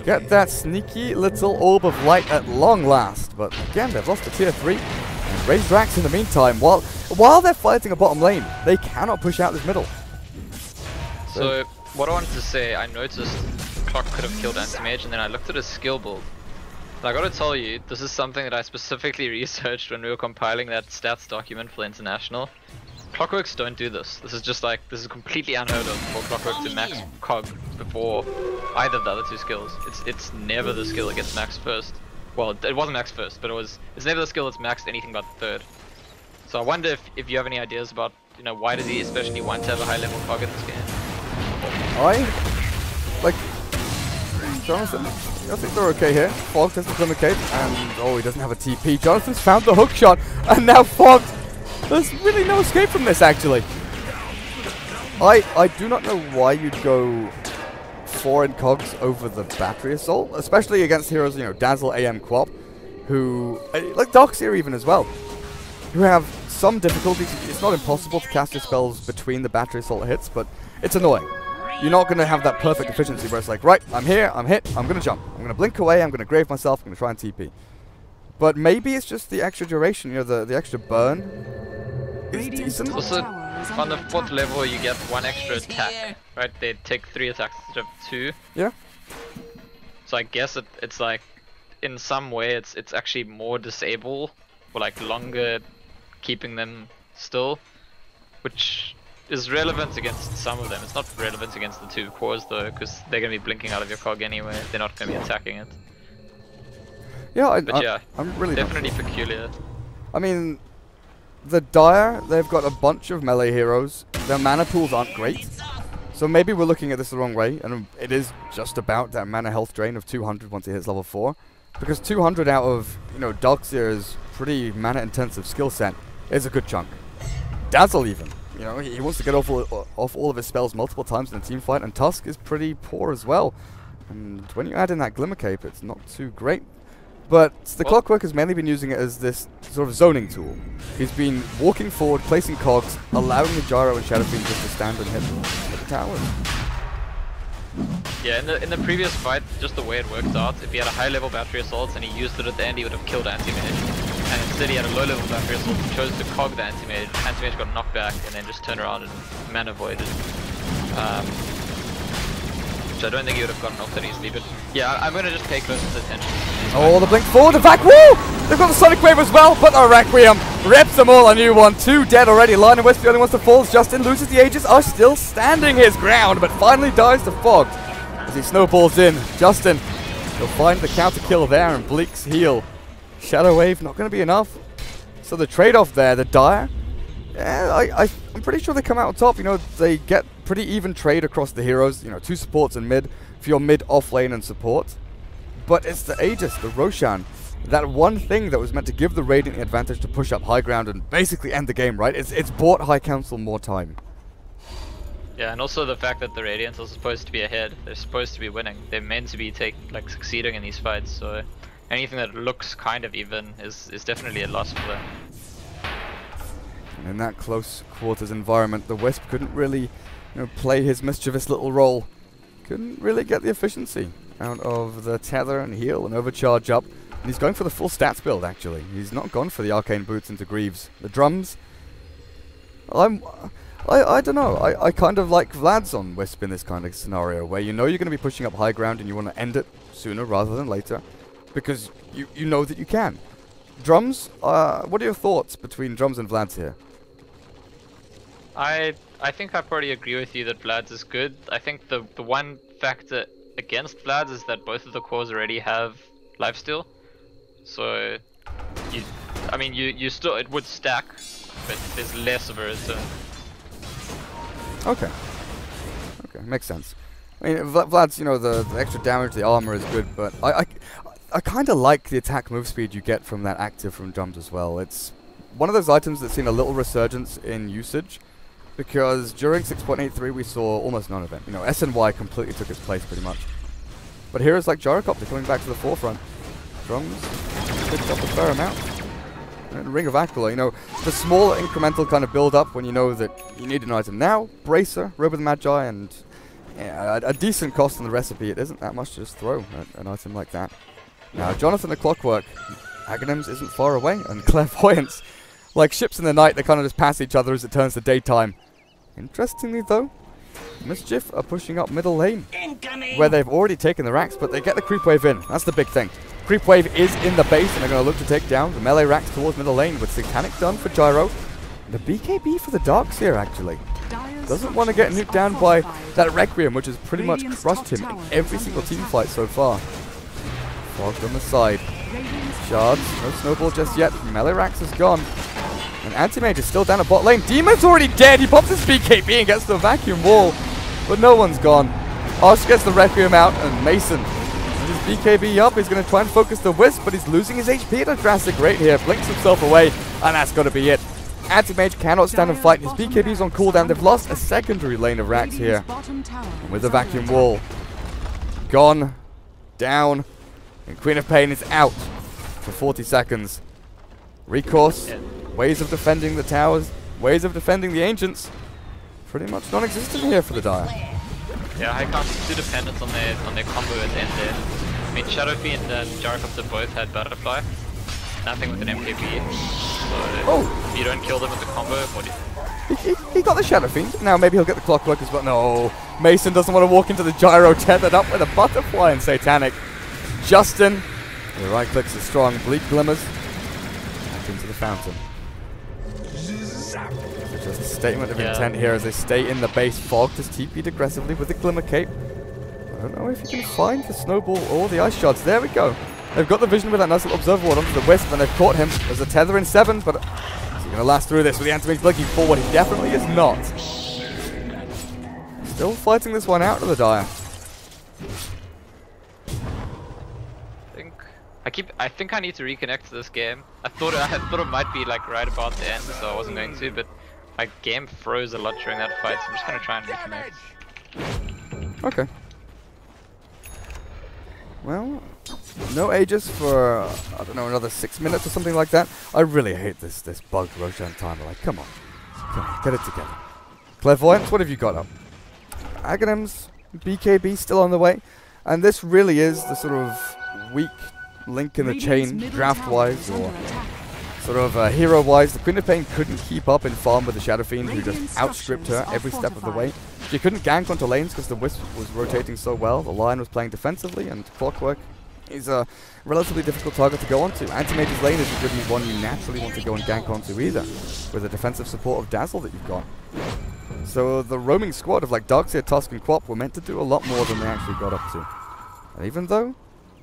Get that sneaky little orb of light at long last. But again, they've lost to tier 3. And Raise Drax in the meantime, while they're fighting a bottom lane, they cannot push out this middle. So what I wanted to say, I noticed Clock could have killed Anti-Mage, and then I looked at his skill build. And I gotta tell you, this is something that I specifically researched when we were compiling that stats document for International. Clockworks don't do this. This is just like, this is completely unheard of for Clockwork to max Cog before either of the other 2 skills. It's never the skill that gets maxed first. Well, it wasn't maxed first, but it's never the skill that's maxed anything but the 3rd. So I wonder if you have any ideas about, you know, why does he especially want to have a high level Cog in this game? Jonathan, I think they're okay here. Fog has the Glimmer Cape, and oh, he doesn't have a TP. Jonathan's found the hook shot, and now Fog. There's really no escape from this, actually. I do not know why you'd go 4 in Cogs over the Battery Assault, especially against heroes, you know, Dazzle, AM, Quap, who, like Darkseer even as well, who have some difficulties. It's not impossible to cast your spells between the Battery Assault hits, but it's annoying. You're not going to have that perfect efficiency where it's like, right, I'm here, I'm hit, I'm going to jump. I'm going to blink away, I'm going to grave myself, I'm going to try and TP. But maybe it's just the extra duration, you know, the extra burn is decent. Also, on the 4th level you get 1 extra attack, right? They take 3 attacks instead of 2. Yeah. So I guess it's like, in some way it's actually more disable, or like longer keeping them still, which is relevant against some of them. It's not relevant against the 2 cores though, because they're going to be blinking out of your cog anyway. They're not going to be attacking it. Yeah, I'm really definitely peculiar. I mean, the Dire, they've got a bunch of melee heroes. Their mana pools aren't great. So maybe we're looking at this the wrong way, and it is just about that mana health drain of 200 once it hits level 4. Because 200 out of, you know, Darkseer's pretty mana intensive skill set is a good chunk. Dazzle even. You know, he wants to get off all of his spells multiple times in a team fight, and Tusk is pretty poor as well. And when you add in that Glimmer Cape, it's not too great. But the Clockwork has mainly been using it as this sort of zoning tool. He's been walking forward, placing cogs, allowing the Gyro and Shadow Fiend just to stand and hit the towers. Yeah, in the previous fight, just the way it worked out, if he had a high level Battery Assault and he used it at the end, he would have killed Anti-Mage. And instead he had a low level Battery Assault and chose to cog the Anti-Mage. Anti-Mage got knocked back and then just turned around and mana voided. Which I don't think he would have gotten off that easily, but yeah, I'm gonna just pay close attention. Oh, the blink forward, the back, woo! They've got the Sonic Wave as well, but the Requiem rips them all a new one. 2 dead already. Lion and West the only ones to fall. Justin loses the Aegis, are still standing his ground, but finally dies to Fog as he snowballs in. Justin will find the counter kill there, and Bleak's heal. Shadow Wave not going to be enough. So the trade-off there, the Dire, yeah, I'm pretty sure they come out on top. You know, they get pretty even trade across the heroes. You know, 2 supports and mid for your mid off lane and support. But it's the Aegis, the Roshan, that one thing that was meant to give the Radiant the advantage to push up high ground and basically end the game, right? It's bought High Council more time. Yeah, and also the fact that the Radiants are supposed to be ahead. They're supposed to be winning. They're meant to be succeeding in these fights. So anything that looks kind of even is definitely a loss for them. And in that close quarters environment, the Wisp couldn't really, you know, play his mischievous little role. Couldn't really get the efficiency out of the tether and heal and overcharge up. And he's going for the full stats build, actually. He's not gone for the arcane boots into Greaves. The drums, I don't know. I kind of like Vlad's on Wisp in this kind of scenario, where you know you're going to be pushing up high ground and you want to end it sooner rather than later, because you know that you can. Drums, what are your thoughts between Drums and Vlad's here? I think I probably agree with you that Vlad's is good. I think the one factor against Vlad's is that both of the cores already have lifesteal. So you still, it would stack, but there's less of a return. Okay, makes sense. I mean, Vlad's, you know, the extra damage, the armor is good, but I kind of like the attack move speed you get from that active from Drums as well. It's one of those items that's seen a little resurgence in usage, because during 6.83 we saw almost none of it. You know, SNY completely took its place pretty much. But heroes like Gyrocopter coming back to the forefront. Drums picked up a fair amount. And Ring of Aquila, you know, the small incremental kind of build up when you know that you need an item now. Bracer, Robe of the Magi, and yeah, a decent cost on the recipe. It isn't that much to just throw an item like that. Now, Jonathan the Clockwork, Aghanim's isn't far away, and Clairvoyance, like ships in the night, they kind of just pass each other as it turns to daytime. Interestingly, though, Mischief are pushing up middle lane, where they've already taken the racks, but they get the creep wave in. That's the big thing. Creep wave is in the base, and they're going to look to take down the melee racks towards middle lane with Satanic done for Gyro. The BKB for the Darks here, actually. Doesn't want to get nuked down by that Requiem, which has pretty much crushed him in every single team fight so far. Fogged on the side. Shards, no snowball just yet. Melee racks is gone. And Anti-Mage is still down at bot lane. Demon's already dead. He pops his BKB and gets the vacuum wall. But no one's gone. Arsh gets the Requiem out, and Mason with his BKB up. He's going to try and focus the Wisp, but he's losing his HP at a drastic rate here. Blinks himself away, and that's got to be it. Anti-Mage cannot stand and fight. His BKB is on cooldown. They've lost a secondary lane of racks here. And with the vacuum wall gone, down, and Queen of Pain is out for 40 seconds. Recourse, ways of defending the towers, ways of defending the Ancients, pretty much non-existent here for the Dire. Yeah, HCoW&P is too dependent on their combo at the end there. I mean, Shadow Fiend and Gyrocopter both had Butterfly. Nothing with an MKB. So if you don't kill them with the combo, what do you... He got the Shadow Fiend. Now maybe he'll get the Clockwork as well. No, Mason doesn't want to walk into the Gyro tethered up with a Butterfly and Satanic. Justin, the right clicks are strong. Bleak glimmers. Back into the fountain. So just a statement of intent here as they stay in the base. Fog just TP'd aggressively with the Glimmer Cape. I don't know if you can find the Snowball or the Ice Shards. There we go. They've got the vision with that nice little Observer Ward onto the Wisp, and they've caught him. There's a tether in 7, but is he going to last through this with the Anti-Mage blinking forward? He definitely is not. Still fighting this one out to the Dire. I think I need to reconnect to this game. I thought it might be like right about the end, so I wasn't going to, but my game froze a lot during that fight, so I'm just gonna try and reconnect. Okay. Well, no Aegis for I don't know, another 6 minutes or something like that. I really hate this bugged Roshan timer. Like, come on, get it together. Clairvoyance, what have you got up? Aghanim's BKB still on the way, and this really is the sort of weak link in the chain, draft-wise, or sort of hero-wise. The Queen of Pain couldn't keep up in farm with the Shadow Fiend, who just outstripped her every step of the way. She couldn't gank onto lanes because the Wisp was rotating so well. The Lion was playing defensively, and Clockwork is a relatively difficult target to go onto. Anti-Mage's lane isn't really one you naturally want to go and gank onto either, with the defensive support of Dazzle that you've got. So the roaming squad of like Darkseer, Tusk, and Quap were meant to do a lot more than they actually got up to. And even though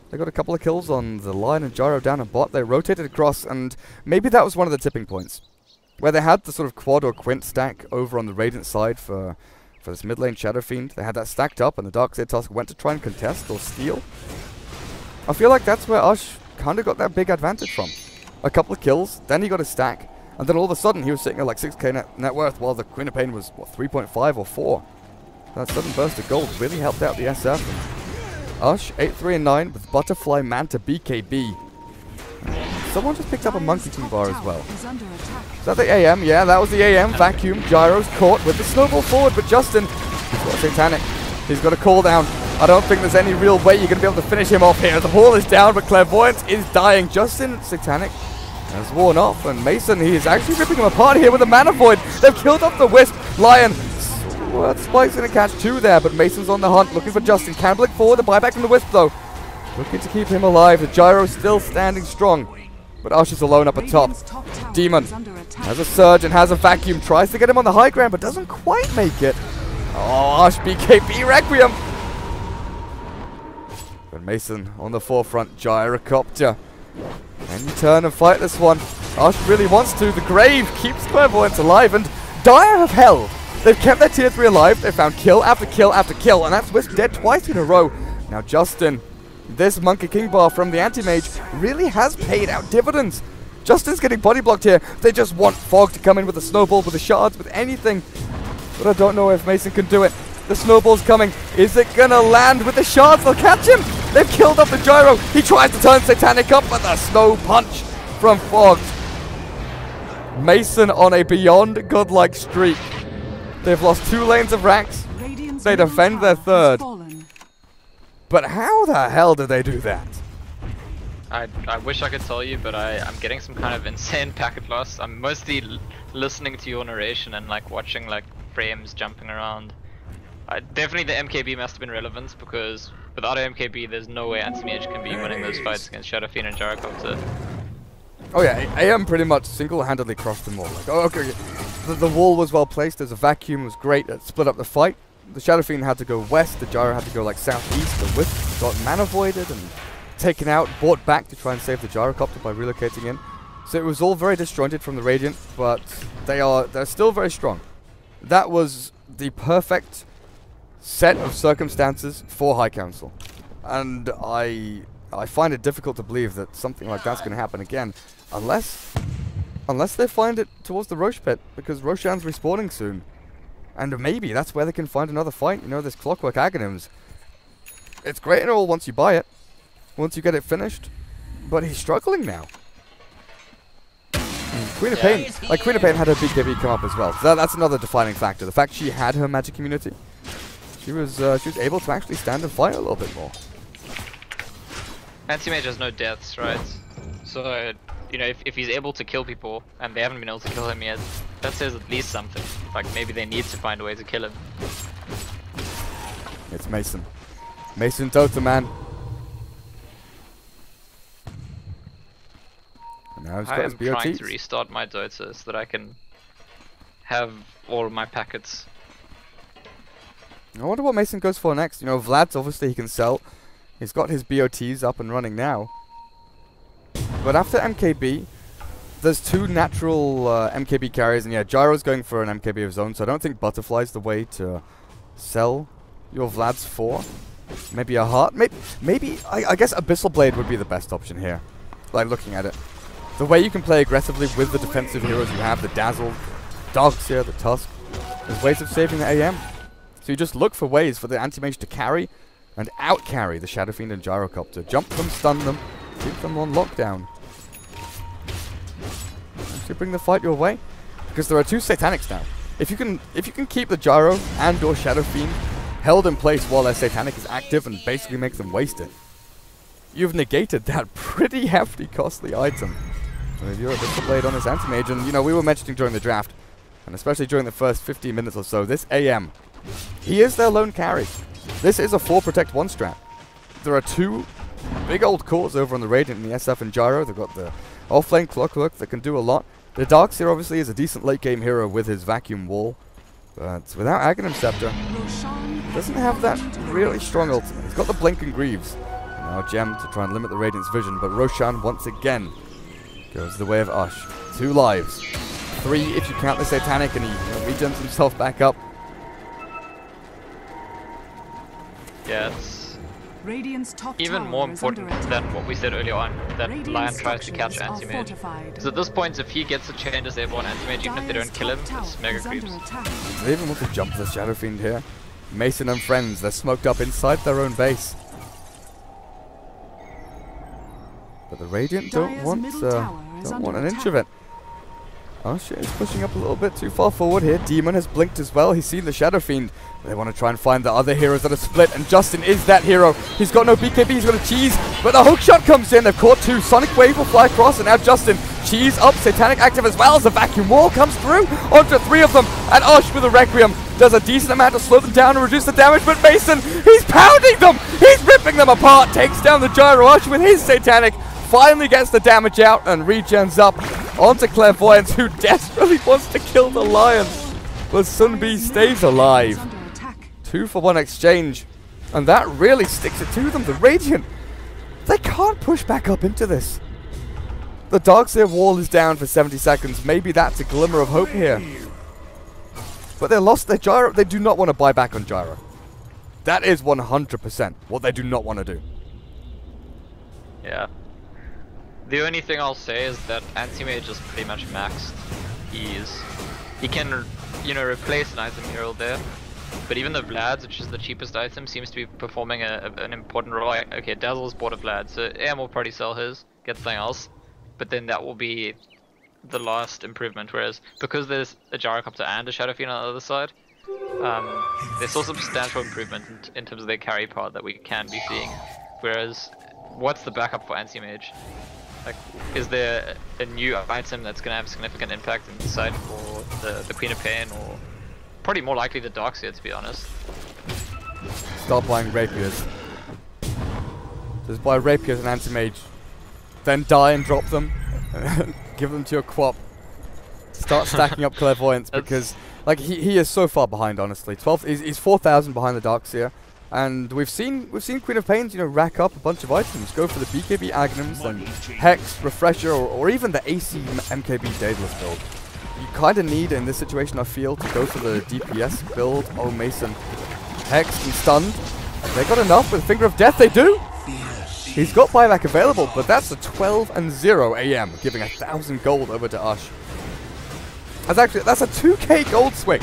they got a couple of kills on the Lion and Gyro down at bot, they rotated across, and maybe that was one of the tipping points, where they had the sort of quad or quint stack over on the Radiant side for this mid lane Shadow Fiend. They had that stacked up, and the Darkseer Tusk went to try and contest or steal. I feel like that's where Ush kind of got that big advantage from. A couple of kills, then he got a stack, and then all of a sudden he was sitting at like 6k net worth, while the Queen of Pain was, what, 3.5 or 4. That sudden burst of gold really helped out the SF. Ush, 8-3-9 with Butterfly Manta BKB. Someone just picked up a Monkey King bar as well. Is that the AM? Yeah, that was the AM. Vacuum. Gyro's caught with the snowball forward, but Justin, he's got Satanic. He's got a cooldown. I don't think there's any real way you're going to be able to finish him off here. The wall is down, but Clairvoyance is dying. Justin, Satanic has worn off, and Mason, he is actually ripping him apart here with a Mana Void. They've killed off the Wisp. Lion, Spike's going to catch 2 there, but Mason's on the hunt, looking for Justin. Can blink forward, the buyback from the Wisp, though. Looking to keep him alive. The Gyro still standing strong, but Ush is alone up atop. Demon has a Surge and has a Vacuum. Tries to get him on the high ground, but doesn't quite make it. Oh, Ush BKB Requiem. But Mason on the forefront. Gyrocopter. Can you turn and fight this one? Ush really wants to. The Grave keeps Clairvoyance alive, and Dire have held. They've kept their tier 3 alive. They found kill after kill after kill, and that's Wisp dead twice in a row. Now Justin, this Monkey King bar from the Anti-Mage really has paid out dividends. Justin's getting body blocked here. They just want Fog to come in with a snowball, with the shards, with anything. But I don't know if Mason can do it. The snowball's coming. Is it gonna land with the shards? They'll catch him. They've killed off the gyro. He tries to turn Satanic up, but the snow punch from Fogged. Mason on a beyond godlike streak. They've lost 2 lanes of racks. They defend their third. But how the hell did they do that? I wish I could tell you, but I'm getting some kind of insane packet loss. I'm mostly listening to your narration and like watching like frames jumping around. Definitely the MKB must have been relevant, because without a MKB there's no way Anti-Mage can be winning those fights against Shadow Fiend and Gyrocopter. Oh yeah, AM pretty much single-handedly crossed them all. Like, oh, okay, the wall was well placed, there's a vacuum, was great, it split up the fight. The Shadow Fiend had to go west, the Gyro had to go like southeast, the Wisp got mana voided and taken out, brought back to try and save the Gyrocopter by relocating in. So it was all very disjointed from the Radiant, but they're still very strong. That was the perfect set of circumstances for High Council. And I find it difficult to believe that something like that's going to happen again, unless they find it towards the Roche pit, because Roshan's respawning soon. And maybe that's where they can find another fight. You know, this Clockwork Aghanims. It's great and all once you buy it, once you get it finished, but he's struggling now. Queen of Pain had her BKB come up as well. So that's another defining factor. The fact she had her magic immunity, she was able to actually stand and fight a little bit more. Anti-Mage has no deaths, right? So, you know, if he's able to kill people and they haven't been able to kill him yet, that says at least something. Like maybe they need to find a way to kill him. It's Mason. Mason Totem Man. And now he's got his I am trying BOTs. to restart my Dota so that I can have all of my packets. I wonder what Mason goes for next. You know, Vlad's obviously he can sell. He's got his BOTs up and running now. But after MKB, there's 2 natural MKB carriers, and yeah, Gyro's going for an MKB of his own, so I don't think Butterfly's the way to sell your Vlads for. Maybe a heart? Maybe I guess Abyssal Blade would be the best option here. Like, looking at it. The way you can play aggressively with the defensive heroes you have, the Dazzle, Darkseer, the Tusk, there's ways of saving the AM. So you just look for ways for the Anti-Mage to carry and out-carry the Shadow Fiend and Gyrocopter. Jump them, stun them, keep them on lockdown. Actually bring the fight your way, because there are 2 Satanics now. If you can keep the Gyro and or Shadow Fiend held in place while their Satanic is active and basically make them waste it, you've negated that pretty hefty costly item. With your Abyssal Blade on his Anti-Mage, and you know, we were mentioning during the draft, and especially during the first 15 minutes or so, this AM, he is their lone carry. This is a 4 protect 1 strat. There are 2 big old cores over on the Radiant in the SF and Gyro. They've got the offlane Clockwork that can do a lot. The Darkseer obviously is a decent late game hero with his vacuum wall, but without Aghanim Scepter, doesn't have that really strong ultimate. He's got the Blink and Greaves. Now Gem to try and limit the Radiant's vision, but Roshan once again goes the way of Ush. 2 lives. 3 if you count the Satanic, and he regens himself back up. Yeah, it's Radiant's top even more important than what we said earlier on, that Lion tries to catch Anti-Mage. Because at this point, if he gets a chain as airborne Anti-Mage, even if they don't kill him, it's mega creeps. Do they even want to jump the Shadow Fiend here? Mason and friends, they're smoked up inside their own base. But the Radiant don't want an inch of it. Oh shit, he's pushing up a little bit too far forward here. Demon has blinked as well. He's seen the Shadow Fiend. They want to try and find the other heroes that are split, and Justin is that hero. He's got no BKB, he's got a cheese, but the hook shot comes in. They've caught 2. Sonic Wave will fly across, and now Justin, cheese up, Satanic active as well as the vacuum wall comes through onto 3 of them, and Ush with a Requiem does a decent amount to slow them down and reduce the damage, but Mason, he's pounding them! He's ripping them apart, takes down the Gyro. Ush with his Satanic finally gets the damage out and regens up onto Clairvoyance, who desperately wants to kill the Lion. But Sunbi stays alive. 2 for 1 exchange, and that really sticks it to them. The Radiant, they can't push back up into this. The Darkseer wall is down for 70 seconds. Maybe that's a glimmer of hope here. But they lost their Gyro. They do not want to buy back on Gyro. That is 100% what they do not want to do. Yeah. The only thing I'll say is that Anti-Mage is pretty much maxed. He can, you know, replace an item hero there. But even the Vlad's, which is the cheapest item, seems to be performing an important role. Like, okay, Dazzle's bought a Vlad, so AM will probably sell his, get something else. But then that will be the last improvement, whereas because there's a Gyrocopter and a Shadow Fiend on the other side, there's still substantial improvement in terms of their carry part that we can be seeing. Whereas, what's the backup for Anti-Mage? Like, is there a new item that's going to have significant impact in the side for the Queen of Pain, or probably more likely the Darkseer, to be honest? Start buying rapiers. Just buy rapiers and anti-mage. Then die and drop them. Give them to your quap. Start stacking up clairvoyance because, like, he is so far behind. Honestly, 12. He's 4,000 behind the Darkseer, and we've seen Queen of Pains, you know, rack up a bunch of items. Go for the BKB Aghanims, then Hex, Refresher, or even the AC MKB Daedalus build. You kind of need in this situation, I feel, to go for the DPS build. Oh, Mason, Hexed and stunned. They got enough with Finger of Death. They do. He's got buyback available, but that's a 12-0 AM, giving 1,000 gold over to Ush. That's a 2k gold swing.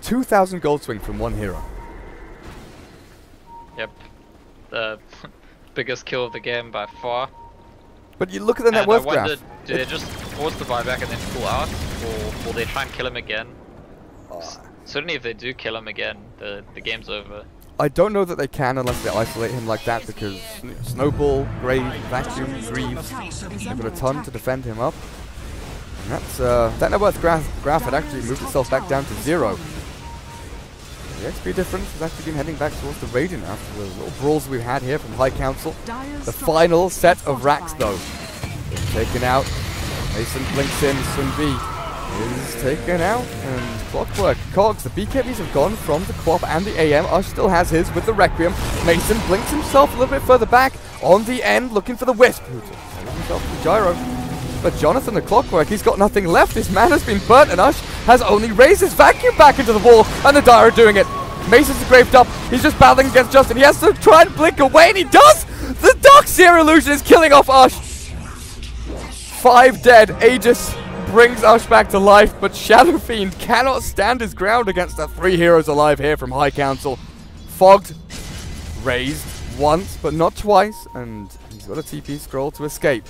2,000 gold swing from one hero. Yep, the biggest kill of the game by far. But you look at the net worth graph. graph. Do they just force the buyback and then pull out, or will they try and kill him again? Certainly, if they do kill him again, the game's over. I don't know that they can unless they isolate him like that, because Snowball, Grave, Vacuum, Greaves, they've got a ton to defend him up. And that's, that net worth graph had actually moved itself back down to 0. The XP difference has actually been heading back towards the Radiant after the little brawls we've had here from High Council. The final set of racks, though, taken out. Mason blinks in, Sun B is taken out, and Clockwork, Cogs, the BKBs have gone from the Quap and the AM. Ush still has his with the Requiem. Mason blinks himself a little bit further back on the end, looking for the Wisp, who takes himself to the Gyro. But Jonathan, the Clockwork, he's got nothing left. His mana's been burnt, and Ush has only raised his Vacuum back into the wall, and the Dire are doing it. Mason's graved up. He's just battling against Justin. He has to try and blink away, and he does! The Darkseer illusion is killing off Ush. 5 dead. Aegis brings Ush back to life, but Shadow Fiend cannot stand his ground against the 3 heroes alive here from High Council. Fogged, raised once, but not twice, and he's got a TP scroll to escape.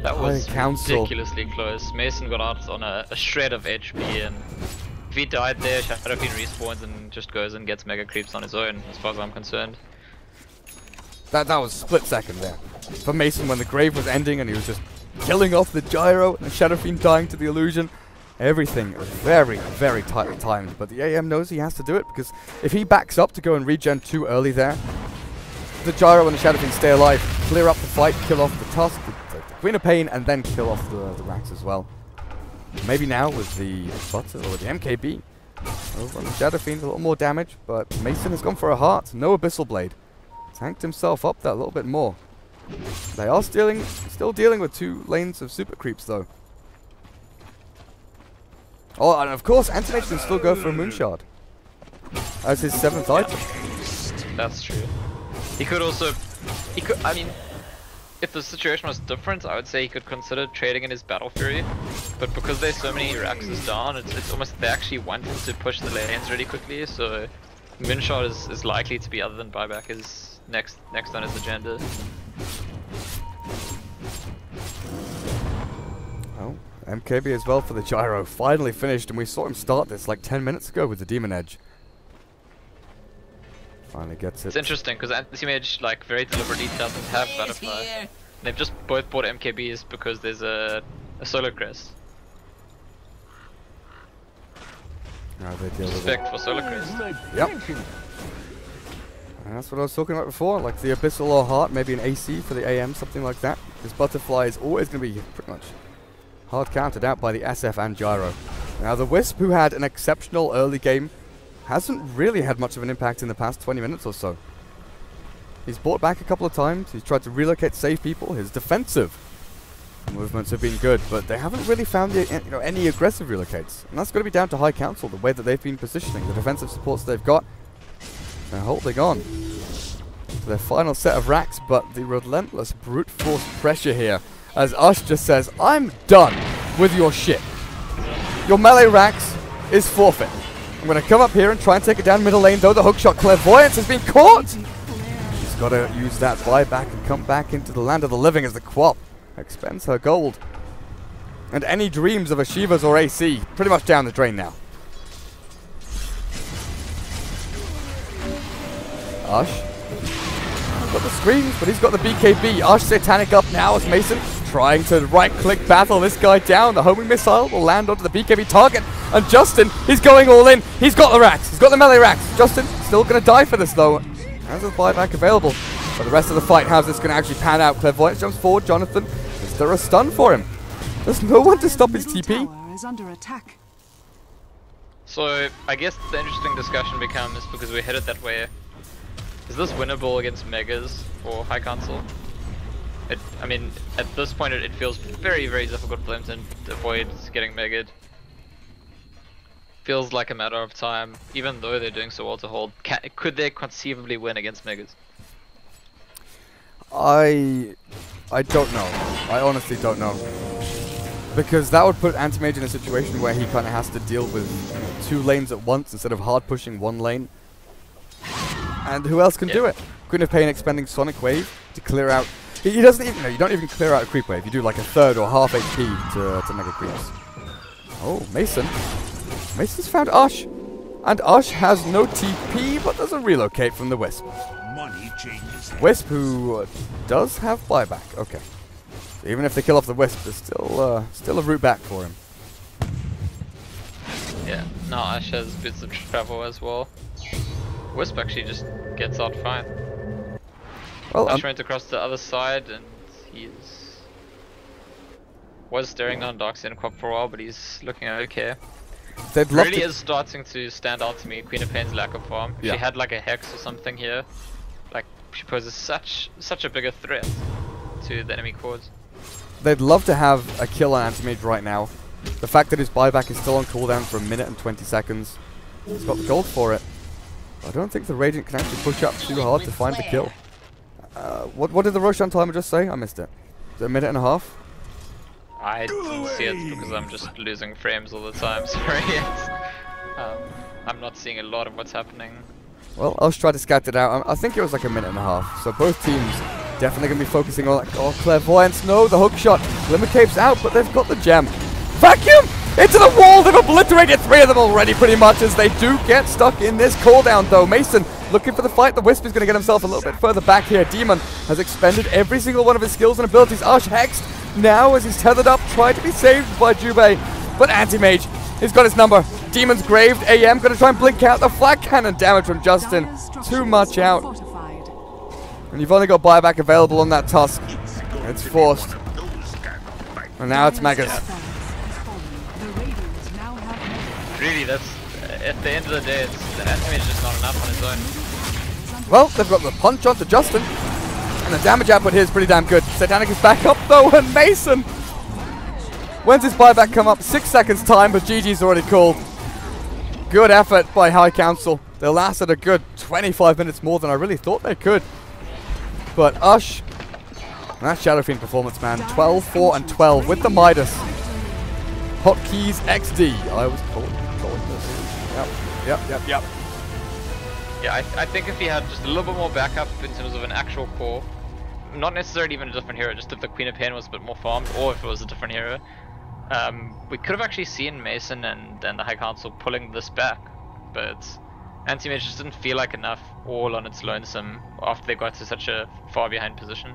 That was ridiculously close. Mason got out on a shred of HP, and if he died there, Shadow Fiend respawns and just goes and gets mega creeps on his own, as far as I'm concerned. That was split second there for Mason when the Grave was ending and he was just killing off the Gyro and Shadow Fiend dying to the illusion. Everything was very, very tightly timed, but the AM knows he has to do it, because if he backs up to go and regen too early there, the Gyro and the Shadow Fiend stay alive, clear up the fight, kill off the Tusk, the Queen of Pain, and then kill off the racks as well. Maybe now with the Butter or the MKB over on the Shadow Fiend, a little more damage, but Mason has gone for a heart. No Abyssal Blade. Tanked himself up that a little bit more. They are still dealing with 2 lanes of super creeps though. Oh, and of course, Anti-Mage can still go for a Moonshard as his 7th item. That's true. He could also, I mean, if the situation was different, I would say he could consider trading in his Battle Fury, but because there's so many Raxes down, it's almost they actually want him to push the lanes really quickly, so Moonshot is likely to be, other than buyback, is next on his agenda. Oh, MKB as well for the Gyro, finally finished, and we saw him start this like 10 minutes ago with the Demon Edge. Finally gets it. It's interesting because Anti-Mage, like, very deliberately doesn't have Butterfly. They've just both bought MKBs because there's a Solar Crest. Now they deal with Respect for Solar Crest. Yep. And that's what I was talking about before, like the Abyssal or Heart, maybe an AC for the AM, something like that. This Butterfly is always going to be pretty much hard counted out by the SF and Gyro. Now the Wisp, who had an exceptional early game, hasn't really had much of an impact in the past 20 minutes or so. He's bought back a couple of times, he's tried to relocate, save people. His defensive movements have been good, but they haven't really found any aggressive relocates. And that's going to be down to High Council, the way that they've been positioning, the defensive supports they've got. They're holding on to their final set of racks, but the relentless brute force pressure here, as Ush just says, I'm done with your shit. Your melee racks is forfeit. I'm going to come up here and try and take it down middle lane, though. The hookshot Clairvoyance has been caught. He's got to use that buyback and come back into the land of the living as the Quap expends her gold. And any dreams of a Shivas or AC pretty much down the drain now. Ush. Got the screens, but he's got the BKB. Ush Satanic up now as Mason trying to right-click battle this guy down. The homing missile will land onto the BKB target. And Justin, he's going all in. He's got the racks. He's got the melee racks. Justin still going to die for this, though. Has a buyback available. But the rest of the fight, how's this going to actually pan out? Clairvoyance jumps forward. Jonathan, is there a stun for him? There's no one to stop his TP. Tower is under attack. So I guess the interesting discussion becomes, because we're headed that way, is this winnable against Megas or High Council? I mean, at this point it feels very, very difficult for them to avoid getting Mega'd. Feels like a matter of time, even though they're doing so well to hold. Could they conceivably win against Megas? I don't know. I honestly don't know. Because that would put Anti-Mage in a situation where he kind of has to deal with 2 lanes at once instead of hard pushing 1 lane. And who else can do it? Queen of Pain expending Sonic Wave to clear out. He doesn't even. No, you don't even clear out a creep wave. You do like a third or half HP to mega creeps. Oh, Mason. Mason's found Ush. And Ush has no TP, but doesn't relocate from the Wisp. Money changes. Wisp, who does have buyback. Okay. So even if they kill off the Wisp, there's still a route back for him. Yeah, no, Ush has bits of travel as well. Wisp actually just gets out fine. Well, Ush went across the other side and was staring down Darkseid and Quap for a while, but he's looking okay. they'd love Really to is starting to stand out to me, Queen of Pain's lack of farm. If Yeah. she had like a Hex or something here, like she poses such a bigger threat to the enemy cores. They'd love to have a kill on Anti-Mage right now. The fact that his buyback is still on cooldown for 1 minute and 20 seconds. He's got the gold for it. I don't think the Radiant can actually push up too hard to find the kill. What did the Roshan timer just say? I missed it. Is it 1.5 minutes? I didn't see it because I'm just losing frames all the time, sorry. I'm not seeing a lot of what's happening. Well, I'll try to scout it out. I think it was like 1.5 minutes. So both teams definitely going to be focusing on like, oh, Clairvoyance, no, the hook shot. Glimmer Cape's out, but they've got the gem. Vacuum! Into the wall! They've obliterated 3 of them already pretty much as they do get stuck in this cooldown though. Mason looking for the fight. The Wisp is going to get himself a little bit further back here. Demon has expended every single one of his skills and abilities. Ush hexed now as he's tethered up, tried to be saved by Jubei. But Anti-Mage, he's got his number. Demon's graved. AM going to try and blink out the flag cannon damage from Justin. Too much out. And you've only got buyback available on that Tusk. It's forced. And now it's Magus. Really, that's at the end of the day, the Anti-Mage is just not enough on his own. Well, they've got the punch onto Justin. And the damage output here is pretty damn good. Satanic is back up though, and Mason! When's his buyback come up? 6 seconds time, but GG's already called. Good effort by High Council. They lasted a good 25 minutes more than I really thought they could. But Ush, that Shadow Fiend performance, man. 12, 4, and 12 with the Midas. Hotkeys XD. I was calling this. Yep. Yeah, I think if he had just a little bit more backup in terms of an actual core, not necessarily even a different hero, just if the Queen of Pain was a bit more farmed, or if it was a different hero, we could have actually seen Mason and the High Council pulling this back, but Anti-Mage just didn't feel like enough all on its lonesome after they got to such a far behind position.